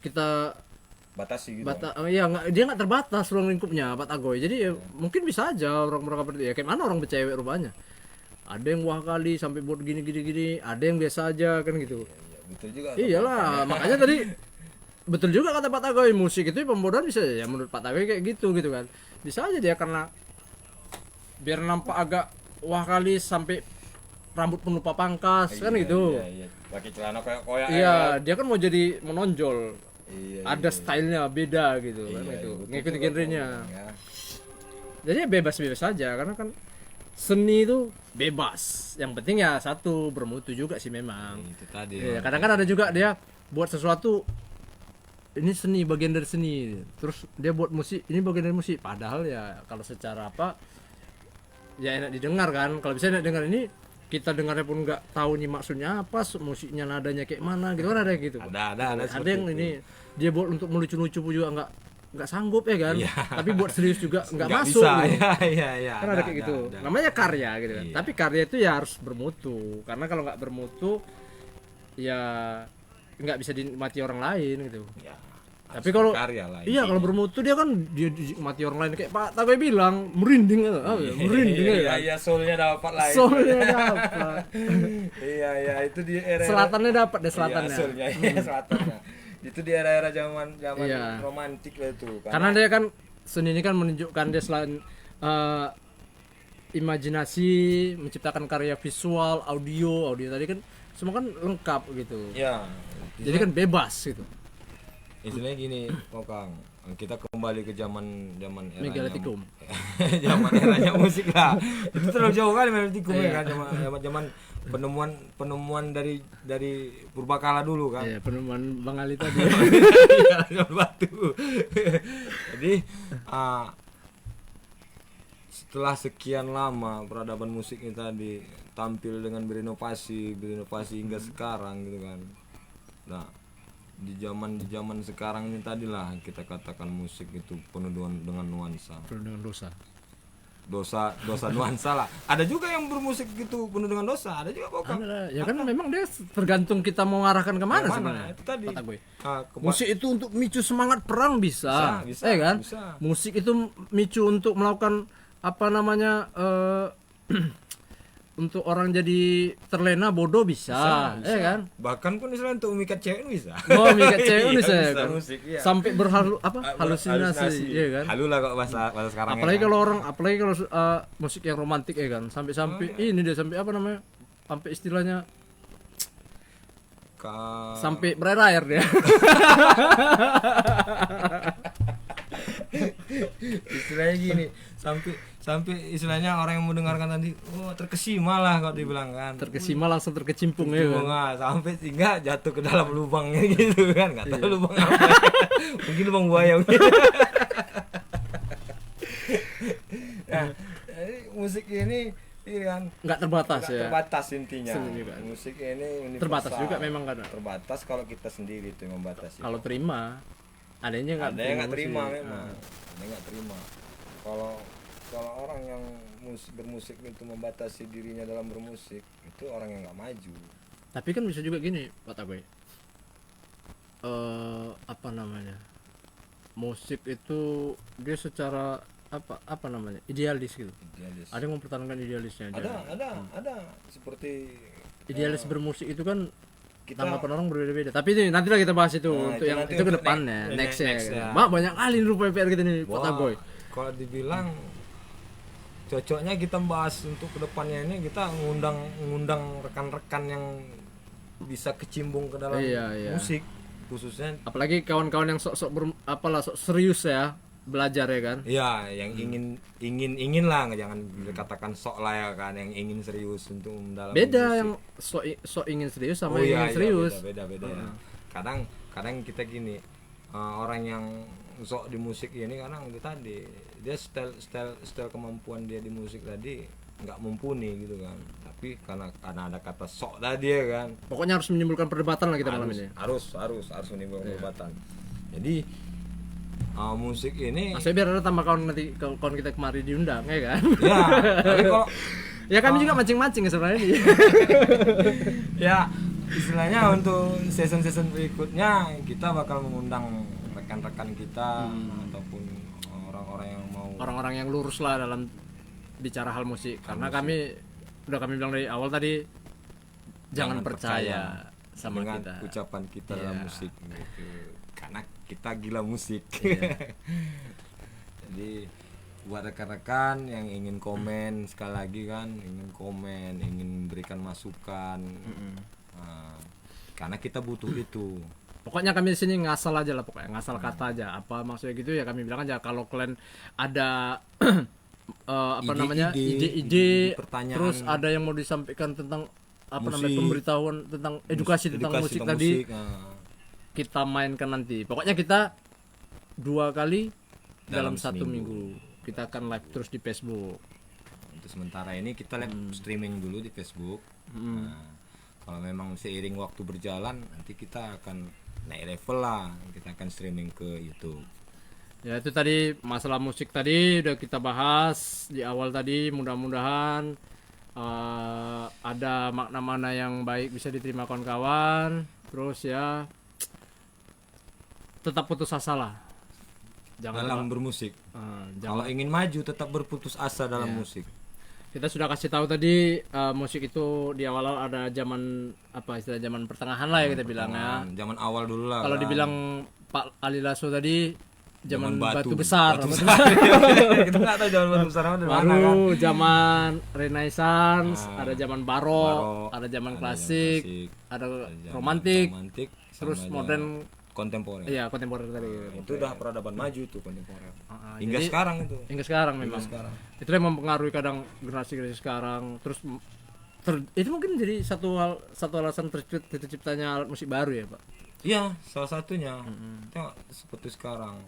Kita Batasi gitu. ya dia nggak terbatas ruang lingkupnya Pak Tagoy. Jadi ya, mungkin bisa aja orang seperti ya kayak mana orang bercewek rupanya. Ada yang wah kali sampai buat gini, ada yang biasa aja kan gitu. Ya, betul juga. Iyalah, makanya tadi betul juga kata Pak Tagoy, musik itu pembodohan bisa ya menurut Pak Tagoy kayak gitu kan. Bisa aja dia karena biar nampak agak wah kali sampai rambut pun lupa pangkas kan gitu. Iya. Pakai celana koyak-koyak. Iya, dia kan mau jadi menonjol. Iya. Ada stylenya beda gitu kan Iya, itu. betul Ngikutin juga, genrenya. ya. Jadi ya bebas-bebas saja karena kan seni itu bebas. Yang penting ya satu bermutu juga sih memang. Itu tadi. Iya, kadang kan ada juga dia buat sesuatu ini seni, bagian dari seni. Terus dia buat musik, ini bagian dari musik. Padahal ya kalau secara apa ya enak didengar kan. Kalau bisa enak dengar ini kita dengarnya pun nggak tahu nih maksudnya apa, musiknya nadanya kayak mana gitu kan ada gitu. Ada Ada seperti yang itu. ini dia buat untuk melucu-lucu pun juga nggak sanggup ya kan. Iya. Tapi buat serius juga nggak Nggak masuk. bisa. Gitu. Iya. Kan ada kayak gitu. ada. Namanya karya gitu kan. Iya. Tapi Tapi karya itu ya harus bermutu. Karena kalau nggak bermutu ya nggak bisa dinikmati orang lain gitu. Ya, Tapi harus kalau berkarya lah, iya kalau intinya. bermutu dia kan dia dinikmati orang lain kayak Pak Tagoy bilang merinding merinding Iya, ya. iya, soulnya dapat lah. Soalnya dapat. Iya, itu di era Selatannya dapat deh selatannya. Iya, soulnya, iya, selatannya. Itu di era-era zaman Iya. romantik lah itu. Karena dia kan seni ini kan menunjukkan dia selain imajinasi, menciptakan karya visual, audio tadi kan semua kan lengkap gitu. ya, Jadi kan bebas gitu. istilahnya gini, Kang. Kita kembali ke zaman eranya Megalitikum. zaman eranya musik lah. Itu terlalu jauh kali Megalitikum Iya. ya kan zaman penemuan dari purbakala dulu kan. Iya, penemuan Bang Ali tadi. Zaman batu. Jadi setelah sekian lama peradaban musik ini tadi tampil dengan berinovasi hingga sekarang gitu kan. Nah, di zaman sekarang ini tadilah kita katakan musik itu penuh dengan nuansa. Penuh dengan dosa. Dosa nuansa lah. Ada juga yang bermusik gitu penuh dengan dosa, ada juga bukan. Ya kan memang dia tergantung kita mau ngarahkan kemana Yang mana? sebenarnya. Itu tadi. Kata gue. Musik Musik itu untuk micu semangat perang bisa, Bisa, kan? bisa. Musik itu micu untuk melakukan apa namanya untuk orang jadi terlena bodoh bisa, kan? Bahkan pun misalnya untuk memikat cewek bisa. Oh, mikat cewek Iya, bisa, bisa kan? musik, iya. Sampai halusinasi, ya kan? Halu lah kok bahasa sekarang. Apalagi ya, kalau apalagi kalau musik yang romantik ya kan, sampai ini dia sampai apa namanya? Sampai istilahnya sampai berair dia. Istilahnya gini, sampai istilahnya orang yang mendengarkan tadi, terkesima lah kalau dibilang kan. Terkesima langsung terkecimpung ya kan. Bunga, sampai sehingga jatuh ke dalam lubangnya gitu kan, nggak tahu lubang apa. Mungkin lubang buaya. Nah, jadi musik ini kan Nggak terbatas ya. terbatas intinya. Seni juga. Musik ini universal. Terbatas juga memang kan. Terbatas kalau kita sendiri itu yang membatasi. Kalau terima, adanya nggak Ada yang nggak musik. terima memang. Ada yang nggak terima. Kalau orang yang bermusik itu membatasi dirinya dalam bermusik, itu orang yang nggak maju. Tapi kan bisa juga gini, Pak Tagoy. Apa namanya? Musik itu dia secara apa namanya? Idealis gitu. Idealis. Ada yang mempertahankan idealisnya aja. Ada seperti Idealis bermusik itu kan kita tanggapan orang berbeda-beda. Tapi ini nantilah kita bahas itu Nah, untuk itu yang nanti itu ke untuk depannya, next next-nya. ya. Mak banyak kali nih rupanya PR kita nih, Pak Wah, Tagoy. kalau dibilang cocoknya kita bahas untuk kedepannya ini kita ngundang rekan-rekan yang bisa kecimbung ke dalam Iya. musik khususnya. Apalagi kawan-kawan yang sok sok serius ya belajar ya kan. Ya, yang ingin lah, jangan dikatakan sok lah ya kan, yang ingin serius untuk dalam Beda musik. yang sok ingin serius sama Oh, yang ingin serius. beda ya. Kadang kita gini, orang yang sok di musik ini kadang itu tadi dia style kemampuan dia di musik tadi nggak mumpuni gitu kan, tapi karena ada kata sok tadi ya kan, Pokoknya harus menimbulkan perdebatan lah kita malam ini. harus menimbulkan perdebatan. Jadi musik ini Maksudnya biar ada tambah kawan nanti kawan kita kemari diundang ya kan. ya, tapi kalau Ya kami juga mancing-mancing ya sebenarnya ini. ya istilahnya untuk season berikutnya kita bakal mengundang rekan-rekan kita ataupun orang-orang yang mau Orang-orang yang lurus lah dalam bicara hal musik. Karena kami bilang dari awal tadi jangan percaya sama dengan kita. ucapan kita Iya. dalam musik gitu. Karena kita gila musik. Iya. Jadi buat rekan-rekan yang ingin komen sekali lagi kan, ingin berikan masukan. Nah, karena kita butuh itu. Pokoknya kami di sini ngasal aja lah, pokoknya ngasal kata aja. Apa maksudnya gitu ya kami bilang aja kalau kalian ada ide-ide, pertanyaan, terus ada yang mau disampaikan tentang musik, pemberitahuan tentang edukasi tentang musik tadi, kita mainkan nanti. Pokoknya kita 2 kali dalam 1 minggu. Kita akan live terus di Facebook. Untuk sementara ini kita live streaming dulu di Facebook. Nah, kalau memang seiring waktu berjalan nanti kita akan naik level lah, kita akan streaming ke YouTube. Ya itu tadi masalah musik tadi udah kita bahas di awal tadi. Mudah-mudahan ada makna-makna yang baik bisa diterima kawan-kawan. Terus ya tetap putus asa lah. dalam bermusik. Kalau Jangan. ingin maju tetap berputus asa dalam musik. Kita sudah kasih tahu tadi musik itu di awal ada zaman apa istilah zaman pertengahan lah ya kita bilang ya. Zaman awal dulu lah. Kalau kan. dibilang Pak Ali Lasso tadi zaman Zaman batu besar. Batu besar. Kita nggak tahu zaman batu besar dari mana kan. Baru zaman Renaissance, Nah, ada zaman barok, barok, ada zaman ada zaman klasik, klasik, ada zaman romantik, terus terus modern, kontemporer. iya kontemporer tadi. Itu udah peradaban maju tuh kontemporer. Hingga jadi- sekarang itu. Hingga sekarang memang. sekarang. Itu yang mempengaruhi kadang generasi sekarang. Terus itu mungkin jadi satu alasan terciptanya alat musik baru ya, Pak. Iya, salah satunya. Tengok seperti sekarang.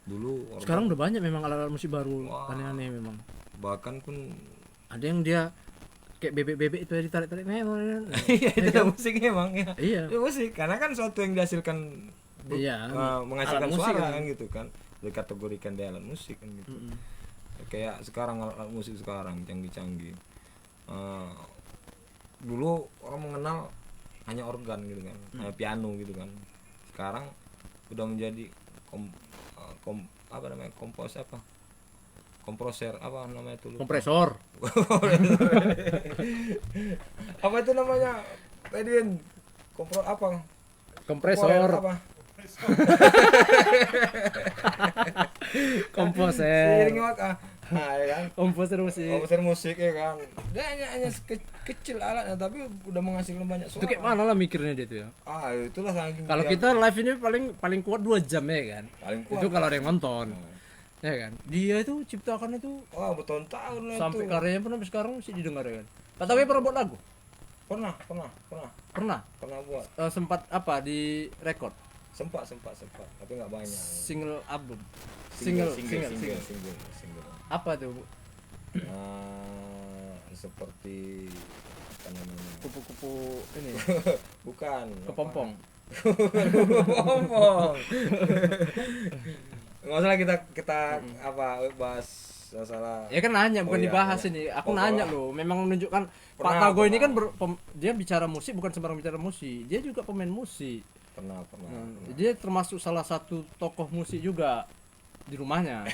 Dulu orang Sekarang udah banyak memang alat musik baru Wah. aneh-aneh memang. bahkan pun Ada yang dia kayak bebek-bebek itu ya ditarik-tarik memang. iya itu udah musiknya emang ya. Iya. Itu musik karena kan suatu yang dihasilkan Iya. menghasilkan Alat musik suara kan. kan gitu kan. Dikategorikan di alat musik kan gitu. Kayak sekarang alat musik sekarang canggih-canggih. Dulu orang mengenal hanya organ gitu kan, hanya piano gitu kan. Sekarang udah menjadi apa namanya komposer apa namanya itu lupa. Kompresor. Apa itu namanya Edwin apa Kompresor. apa Komposer. seiring waktu ya kan Komposer musik. komposer musik ya kan dia hanya kecil alatnya tapi udah menghasilkan banyak Itu suara. kayak mana lah mikirnya dia tuh ya. Itulah saking Kalau dia kita live ini paling kuat 2 jam ya kan. paling kuat Itu kalau ada yang nonton. Ya kan. Dia itu ciptakan itu bertahun-tahun lah sampai itu. karyanya pun sampai sekarang masih didengar ya kan. Pak Tawi pernah buat lagu? pernah Pernah. buat Sempat apa di record sempat tapi nggak banyak. single album. Single. Single. Apa tuh? Seperti apa namanya? Kupu-kupu ini. Bukan. Kepompong. Kepompong. Nggak usah lah kita apa bahas masalah. Ya kan nanya bukan Oh, iya, dibahas iya. ini. Aku Oh, nanya pernah. loh. Memang menunjukkan Pak Pernah, Tago ini kan pernah. dia bicara musik bukan sembarang bicara musik. Dia juga pemain musik. Pernah. Dia termasuk salah satu tokoh musik juga di rumahnya.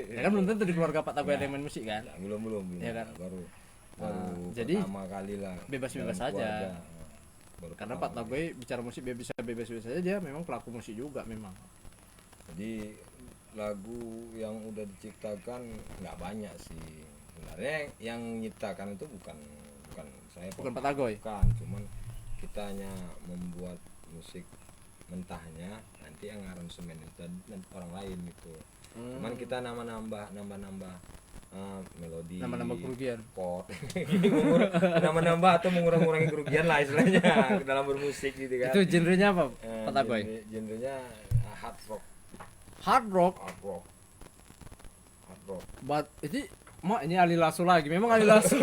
Ya kan belum tentu di keluarga Pak Tago ada yang main musik kan. Ya, belum Iya kan? baru jadi pertama kali lah bebas-bebas dalam saja. keluarga. Baru Karena pertama Pak Tago bicara musik bebas saja dia memang pelaku musik juga memang. Jadi lagu yang udah diciptakan nggak banyak sih sebenarnya yang nyiptakan itu bukan saya Bukan Pak Tagoy. bukan cuman kita hanya membuat musik mentahnya nanti yang aransemen itu orang lain gitu cuman kita nambah melodi Nambah kerugian. chord nambah atau mengurangi kerugian lah istilahnya dalam bermusik gitu kan. Itu genrenya apa Pak Tagoy? Genrenya hard rock. Hard rock. Ini Ali Lasso lagi. Memang Ali Lasso.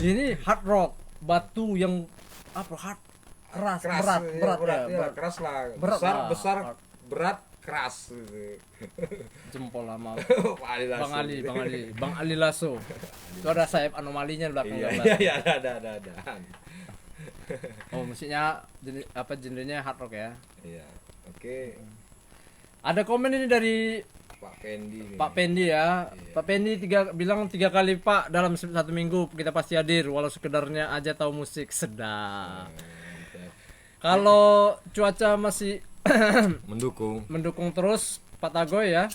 Ini hard rock. Batu yang apa hard keras, berat ya. Keras lah. Berat lah. Besar, berat, keras. Jempol lama. Ali Lasso. Bang Ali Lasso. Itu ada sayap anomalinya di belakang gambar. Iya, ada. Oh, musiknya genrenya hard rock ya. Iya. Oke, Ada komen ini dari Pak Pendi nih. Pak Pendi ya. Pak Pendi bilang 3 kali Pak dalam 1 minggu kita pasti hadir walau sekedarnya aja tahu musik sedap. Kalau cuaca masih Mendukung. terus Pak Tagoy ya.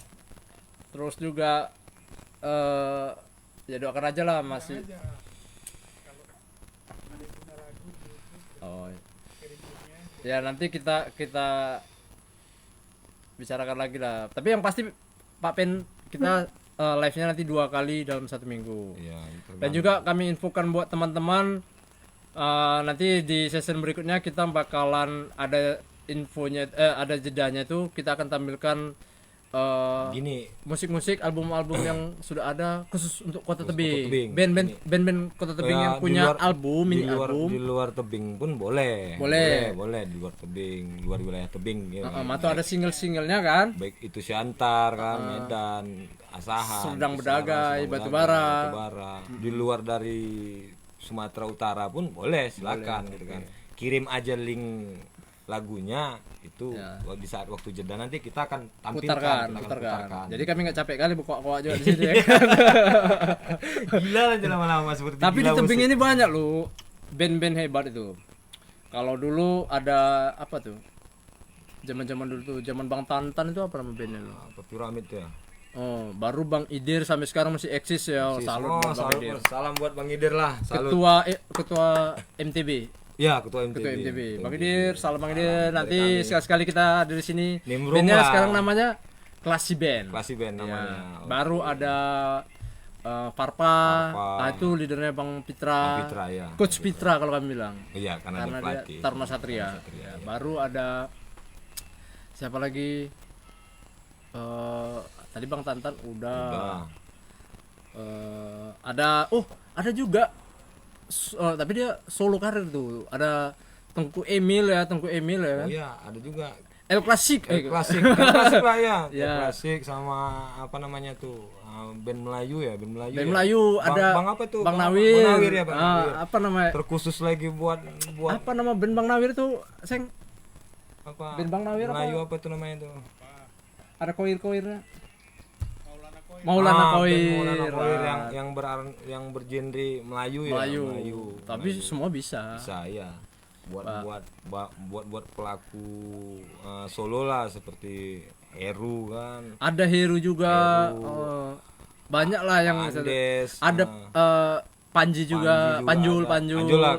Terus juga ya doakan aja lah masih. aja kalau ada yang punya lagu gitu, Oh. kirim linknya. Ya nanti kita bicarakan lagi lah. Tapi yang pasti Pak Pen kita live-nya nanti 2 kali dalam 1 minggu. Iya, Dan juga kami infokan buat teman-teman nanti di session berikutnya kita bakalan ada infonya ada jedanya itu kita akan tampilkan gini, musik-musik album-album yang sudah ada khusus untuk Kota Khusus Tebing. Kota Tebing. Band-band Kota Tebing yang di punya luar- album, mini di luar, album. di luar tebing pun boleh di luar tebing, di luar wilayah tebing ya. Atau ada single-singlenya kan? Baik itu Siantar kan, Medan, Asahan, Serdang Kisaran, Bedagai, Serdang Batubara. Batubara. Di luar dari Sumatera Utara pun boleh, silakan gitu kan. kirim aja link lagunya itu Ya. di saat waktu jeda nanti kita akan tampilkan, putarkan, kita akan putarkan. putarkan. Jadi kami nggak capek kali buka-buka juga di sini ya kan. Gila aja lama-lama seperti Tapi di gila tebing musik. ini banyak loh band-band hebat itu. Kalau dulu ada apa tuh? Zaman-zaman dulu tuh, zaman Bang Tantan itu apa nama bandnya lo? Apa piramid ya? Oh, baru Bang Idir sampai sekarang masih eksis ya. Salut buat Bang Idir. salam buat Bang Idir lah. Salut. Ketua MTB. Ya, ketua MTB. Ketua MTB. Bang Idir, salam Bang Idir. Nanti sekali-sekali kita dari sini. Nimbrung Bandnya lah. sekarang namanya Klasi Band. Klasi band Ya, namanya. baru ada Farpa. Nah, itu leadernya Bang Pitra. Bang Pitra, ya. Coach Pitra kalau kami bilang. Iya, karena Karena dia pelatih. Taruna Satria. Ya, baru ada siapa lagi? Tadi Bang Tantan udah. Udah. Ada juga tapi dia solo karir tuh. Ada Tengku Emil ya kan. Oh iya, ada juga El Klasik. klasik lah ya. Ya. Klasik sama apa namanya tuh? Band Melayu ya, band Melayu. Band ya. Melayu ada Bang apa tuh? Bang Nawir. Bang Nawir ya, Bang Nawir. Apa namanya? Terkhusus lagi buat Apa nama band Bang Nawir tuh? Seng apa? Band Bang Nawir Melayu apa tuh namanya tuh? ada koir-koirnya. Maulana Koir. Maulana Band Koir. Maulana Koir Ah, yang bergenre Melayu ya. Melayu. Tapi Melayu. semua bisa. Bisa ya. Buat pelaku solo lah seperti Heru kan. Ada Heru juga. Heru. Banyak lah yang Andes, ada Panji juga, Panjul. Panjul lah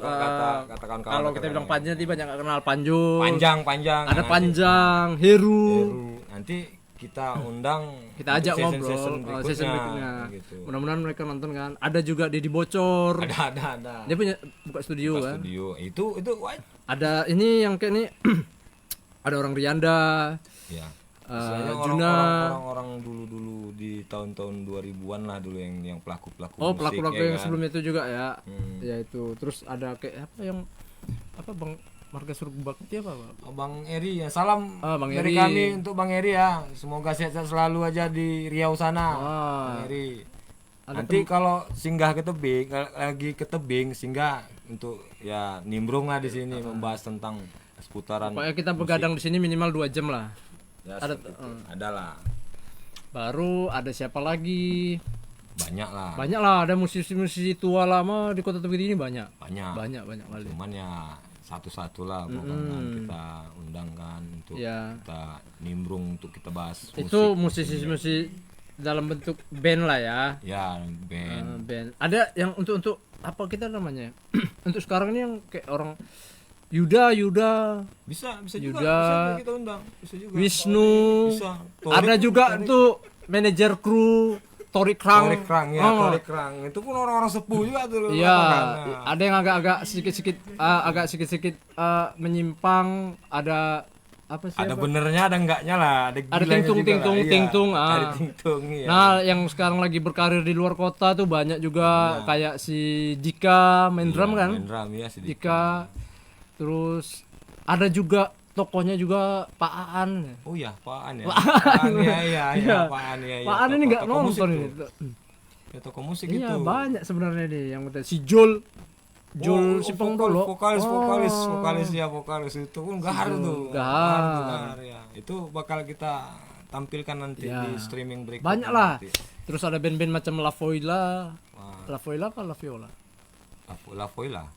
katakan kalau kita bilang Panji nanti banyak nggak kenal Panjul. panjang. Ada Nanti Panjang, Heru. Heru. Nanti kita undang Kita ajak untuk ngobrol season season berikutnya, berikutnya. gitu. Mudah-mudahan mereka nonton kan. Ada juga Deddy Bocor. Ada. Dia punya buka studio Buka kan. studio. Itu wah. Ada ini yang kayak ini ada orang Rianda. Ya. Eh, Istilahnya Juna. orang dulu di tahun-tahun 2000-an lah dulu yang pelaku-pelaku Oh, musik, pelaku-pelaku ya yang kan? sebelumnya itu juga ya. Hmm. Ya itu. Terus ada kayak apa yang Bang Marga Surga Bakti apa, Bang? Bang Eri ya, salam Bang dari Eri. kami untuk Bang Eri ya. Semoga sehat-sehat selalu aja di Riau sana. Bang Eri. Ada Nanti kalau singgah ke tebing, lagi ke tebing singgah untuk ya nimbrung lah di sini membahas tentang seputaran. Pokoknya kita begadang di sini minimal 2 jam lah. Ya, ada- seperti itu. Ada lah. Baru ada siapa lagi? Banyak lah. Banyak lah, ada musisi-musisi tua lama di Kota Tebing ini banyak. Banyak. Banyak kali. Cuman ya satu-satu lah pokoknya kita undangkan untuk Ya. kita nimbrung untuk kita bahas Itu musik. musisi-musisi dalam bentuk band lah ya. Ya band. Band. Ada yang untuk apa kita namanya? Untuk sekarang ini yang kayak orang Yuda, Bisa juga Yuda, bisa kita undang. Bisa juga. Wisnu. Bisa. Ada juga tuh manajer kru Torik Krang. Torik Krang ya, Oh. Torik Krang. Itu pun orang-orang sepuh juga tuh. Iya, Nah. ada yang agak sedikit menyimpang, ada apa sih? Ada apa? benernya ada enggaknya lah, ada Ada gilanya juga tingtung, lah. Iya, tingtung, Ada tingtung ya. Nah, yang sekarang lagi berkarir di luar kota tuh banyak juga kayak si Dika main drum kan? Main drum ya sedikit. Dika. Terus ada juga tokohnya juga Pak Aan. Oh iya, Pak An ya. Pak An ya, Iya. Pak An ya. Pak Aan ini nggak Toko musik nonton tuh. ini. Ya toko musik Iya, itu. banyak sebenarnya nih yang udah si Jul Simpang dulu. vokalis ya, vokalis itu pun gahar tuh. Gahar ya. Itu bakal kita tampilkan nanti Ya. di streaming berikutnya. Banyak lah. nanti. Terus ada band-band macam La Foila. Wah, La Foila apa La Viola? La Foila.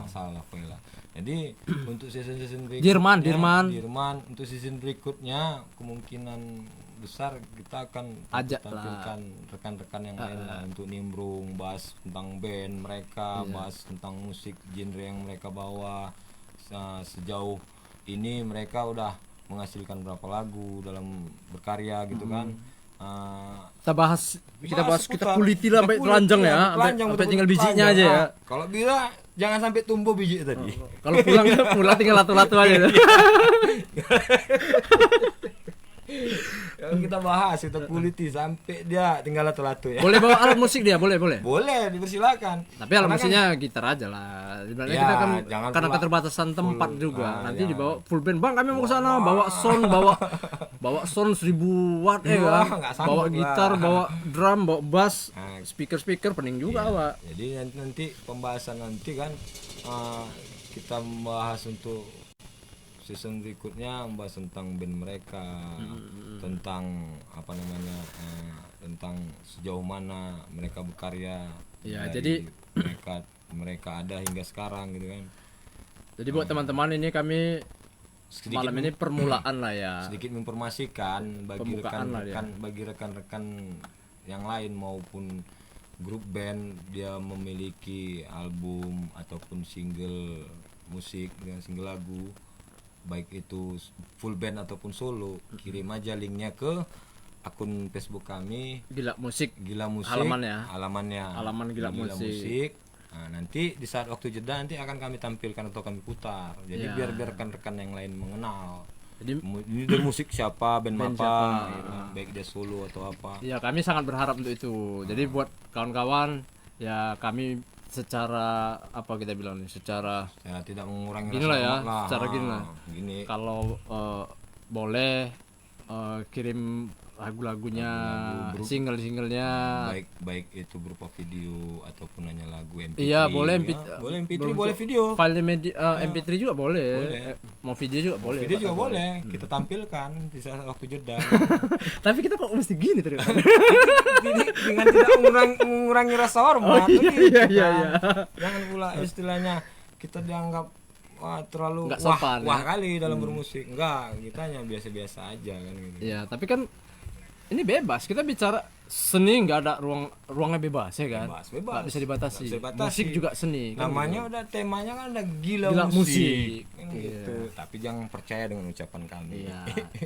Masalah La Foila. Jadi untuk season berikutnya Dirman untuk season berikutnya kemungkinan besar kita akan Ajak tampilkan rekan-rekan yang lain lah untuk nimbrung, bahas tentang band mereka, bahas tentang musik genre yang mereka bawa. Sejauh ini mereka udah menghasilkan berapa lagu dalam berkarya gitu kan. Kita kuliti lah sampai telanjang ya, sampai tinggal bijinya aja ya. Kalau bisa jangan sampai tumbuh biji tadi. Kalau pulang tinggal latu-latu aja. kita bahas, kita kuliti sampai dia tinggal latu-latu ya. Boleh bawa alat musik dia, boleh. Boleh, dipersilakan. Tapi alat Karena musiknya gitar aja lah. Sebenarnya Ya, kita kan jangan karena pula keterbatasan tempat full. juga. Ah, Nanti jangan. dibawa full band. Bang, kami mau ke sana, bawa sound 1000 watt ya Wah, kan. nggak sanggup Bawa lah. gitar, bawa drum, bawa bass, Nah, speaker pening juga, Pak. jadi nanti pembahasan nanti kan kita membahas untuk season berikutnya, membahas tentang band mereka, tentang apa namanya, tentang sejauh mana mereka berkarya. Ya, dari mereka ada hingga sekarang gitu kan. Jadi buat teman-teman ini kami Sedikit malam ini permulaan lah ya. sedikit menginformasikan bagi Pembukaan lah dia. rekan-rekan yang lain maupun grup band, dia memiliki album ataupun single musik dengan single lagu, baik itu full band ataupun solo, kirim aja linknya ke akun Facebook kami Gila musik. Gila Musik, Halamannya. halaman Gila Musik. Nah, nanti di saat waktu jeda nanti akan kami tampilkan atau kami putar. Jadi Ya. biar rekan-rekan yang lain mengenal. Jadi Ini dari musik siapa, band Band apa, siapa, gitu kan. Baik dia solo atau apa. ya kami sangat berharap untuk itu. Jadi buat kawan-kawan ya kami secara apa kita bilang nih, secara Ya tidak mengurangi Gini lah ya, hormat lah. secara gini lah. Gini. kalau boleh kirim lagu-lagunya, Lagu-lagu, single-singlenya. Baik itu berupa video ataupun hanya lagu MP3. Iya, boleh ya. Boleh MP3, belum boleh tuh. video. File MP3 juga boleh. Boleh. Mau video juga boleh. Video Pak. juga boleh. Kita tampilkan di saat waktu jeda. Tapi kita kok mesti gini terus. Dengan tidak mengurangi rasa hormat. Begitu iya, kan. iya. Jangan pula istilahnya kita dianggap terlalu Nggak sopan, wah ya. kali dalam bermusik. Enggak, kita hanya biasa-biasa aja kan gitu. Iya, tapi kan ini bebas. Kita bicara seni, nggak ada ruangnya bebas ya kan. Bebas. Nggak bisa dibatasi. Nggak bisa dibatasi. Musik juga seni. kan Namanya gitu. udah temanya kan ada gila, Gila musik. musik. Kan gitu. Tapi jangan percaya dengan ucapan kami. Iya,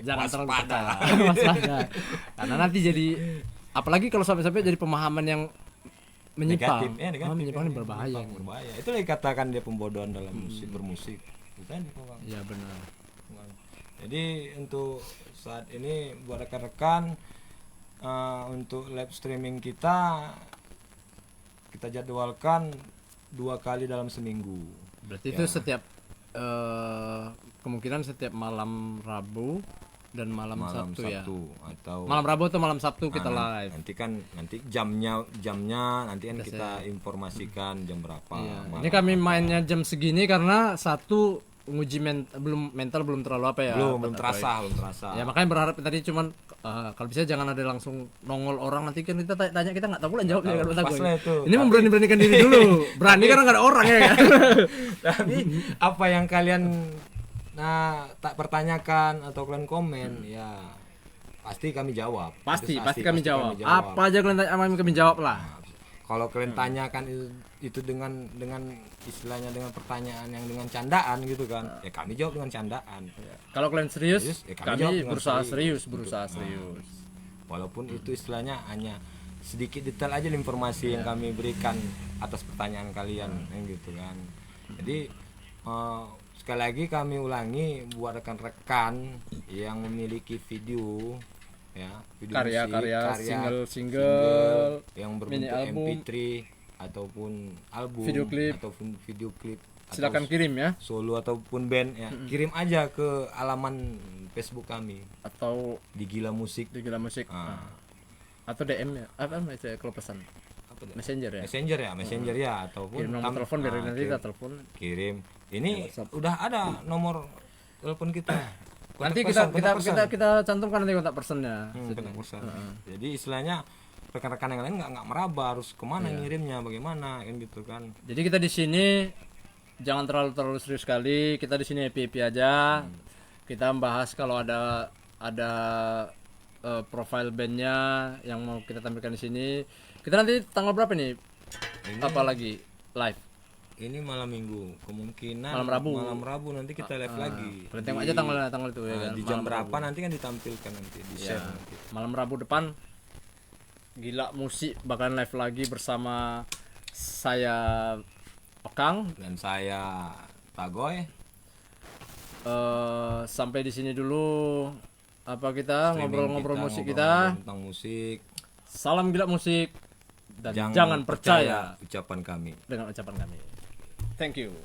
jangan terlalu Waspada. percaya. Waspada. Karena nanti jadi, apalagi kalau sampai-sampai jadi pemahaman yang menyimpang. negatif, menyimpang ini berbahaya. Berbahaya. Itulah dikatakan dia pembodohan dalam musik bermusik. Bukan Bang. Iya benar. Jadi untuk saat ini buat rekan-rekan untuk live streaming kita jadwalkan 2 kali dalam seminggu. Berarti itu setiap kemungkinan setiap malam Rabu dan malam Sabtu ya. Atau Malam Rabu atau malam Sabtu kita Nah, live. nanti jamnya nanti kan kita informasikan jam berapa. Iya. malam Ini kami apa. mainnya jam segini karena satu nguji mental belum terlalu apa ya. belum terasa. Ya makanya berharap tadi cuman kalau bisa jangan ada langsung nongol orang, nanti kan kita tanya kita nggak tahu pula jawabnya kan. Pas lah itu. Ini memberanikan diri dulu. Berani karena nggak ada orang ya kan. Tapi apa yang kalian tak pertanyakan atau kalian komen ya pasti kami jawab. Pasti Itu kami jawab. Apa aja kalian tanya kami jawab lah. Kalau kalian tanyakan itu dengan istilahnya dengan pertanyaan yang dengan candaan gitu kan, ya kami jawab dengan candaan. Kalau kalian serius, Ya kami jawab kami dengan berusaha serius. serius. Walaupun itu istilahnya hanya sedikit detail aja informasi yang kami berikan atas pertanyaan kalian gitu kan. Jadi sekali lagi kami ulangi buat rekan-rekan yang memiliki video ya, video Karya-karya, musik, single, yang mini berbentuk album, MP3 ataupun album ataupun video klip silakan atau kirim ya, solo ataupun band ya, kirim aja ke alaman Facebook kami atau di Gila Musik. di Gila Musik. Ah. Atau DM ya, apa itu ya kalau pesan? Apa tuh? Messenger ya. Messenger ya ataupun Kirim nomor telepon biar nanti kita telepon. kirim. Ini udah ada nomor telepon kita. Nanti Kontak person. kita cantumkan nanti kontak personnya. Kontak person. Jadi istilahnya rekan-rekan yang lain nggak meraba harus kemana ngirimnya, bagaimana kan gitu kan. Jadi kita di sini jangan terlalu serius sekali. Kita di sini happy aja. Kita membahas kalau ada profile bandnya yang mau kita tampilkan di sini. Kita nanti tanggal berapa nih? Apa lagi live? Ini malam minggu, kemungkinan Malam Rabu. nanti kita live lagi. Kalian tengok aja tanggal itu ya kan. Di jam berapa nanti kan ditampilkan nanti di share nanti. Malam Rabu depan Gila Musik bakalan live lagi bersama saya Okang. Dan saya Tagoy. Sampai di sini dulu. apa kita Streaming ngobrol-ngobrol kita, musik ngobrol-ngobrol kita. tentang musik. Salam gila musik dan jangan percaya ucapan kami. dengan ucapan kami. Thank you.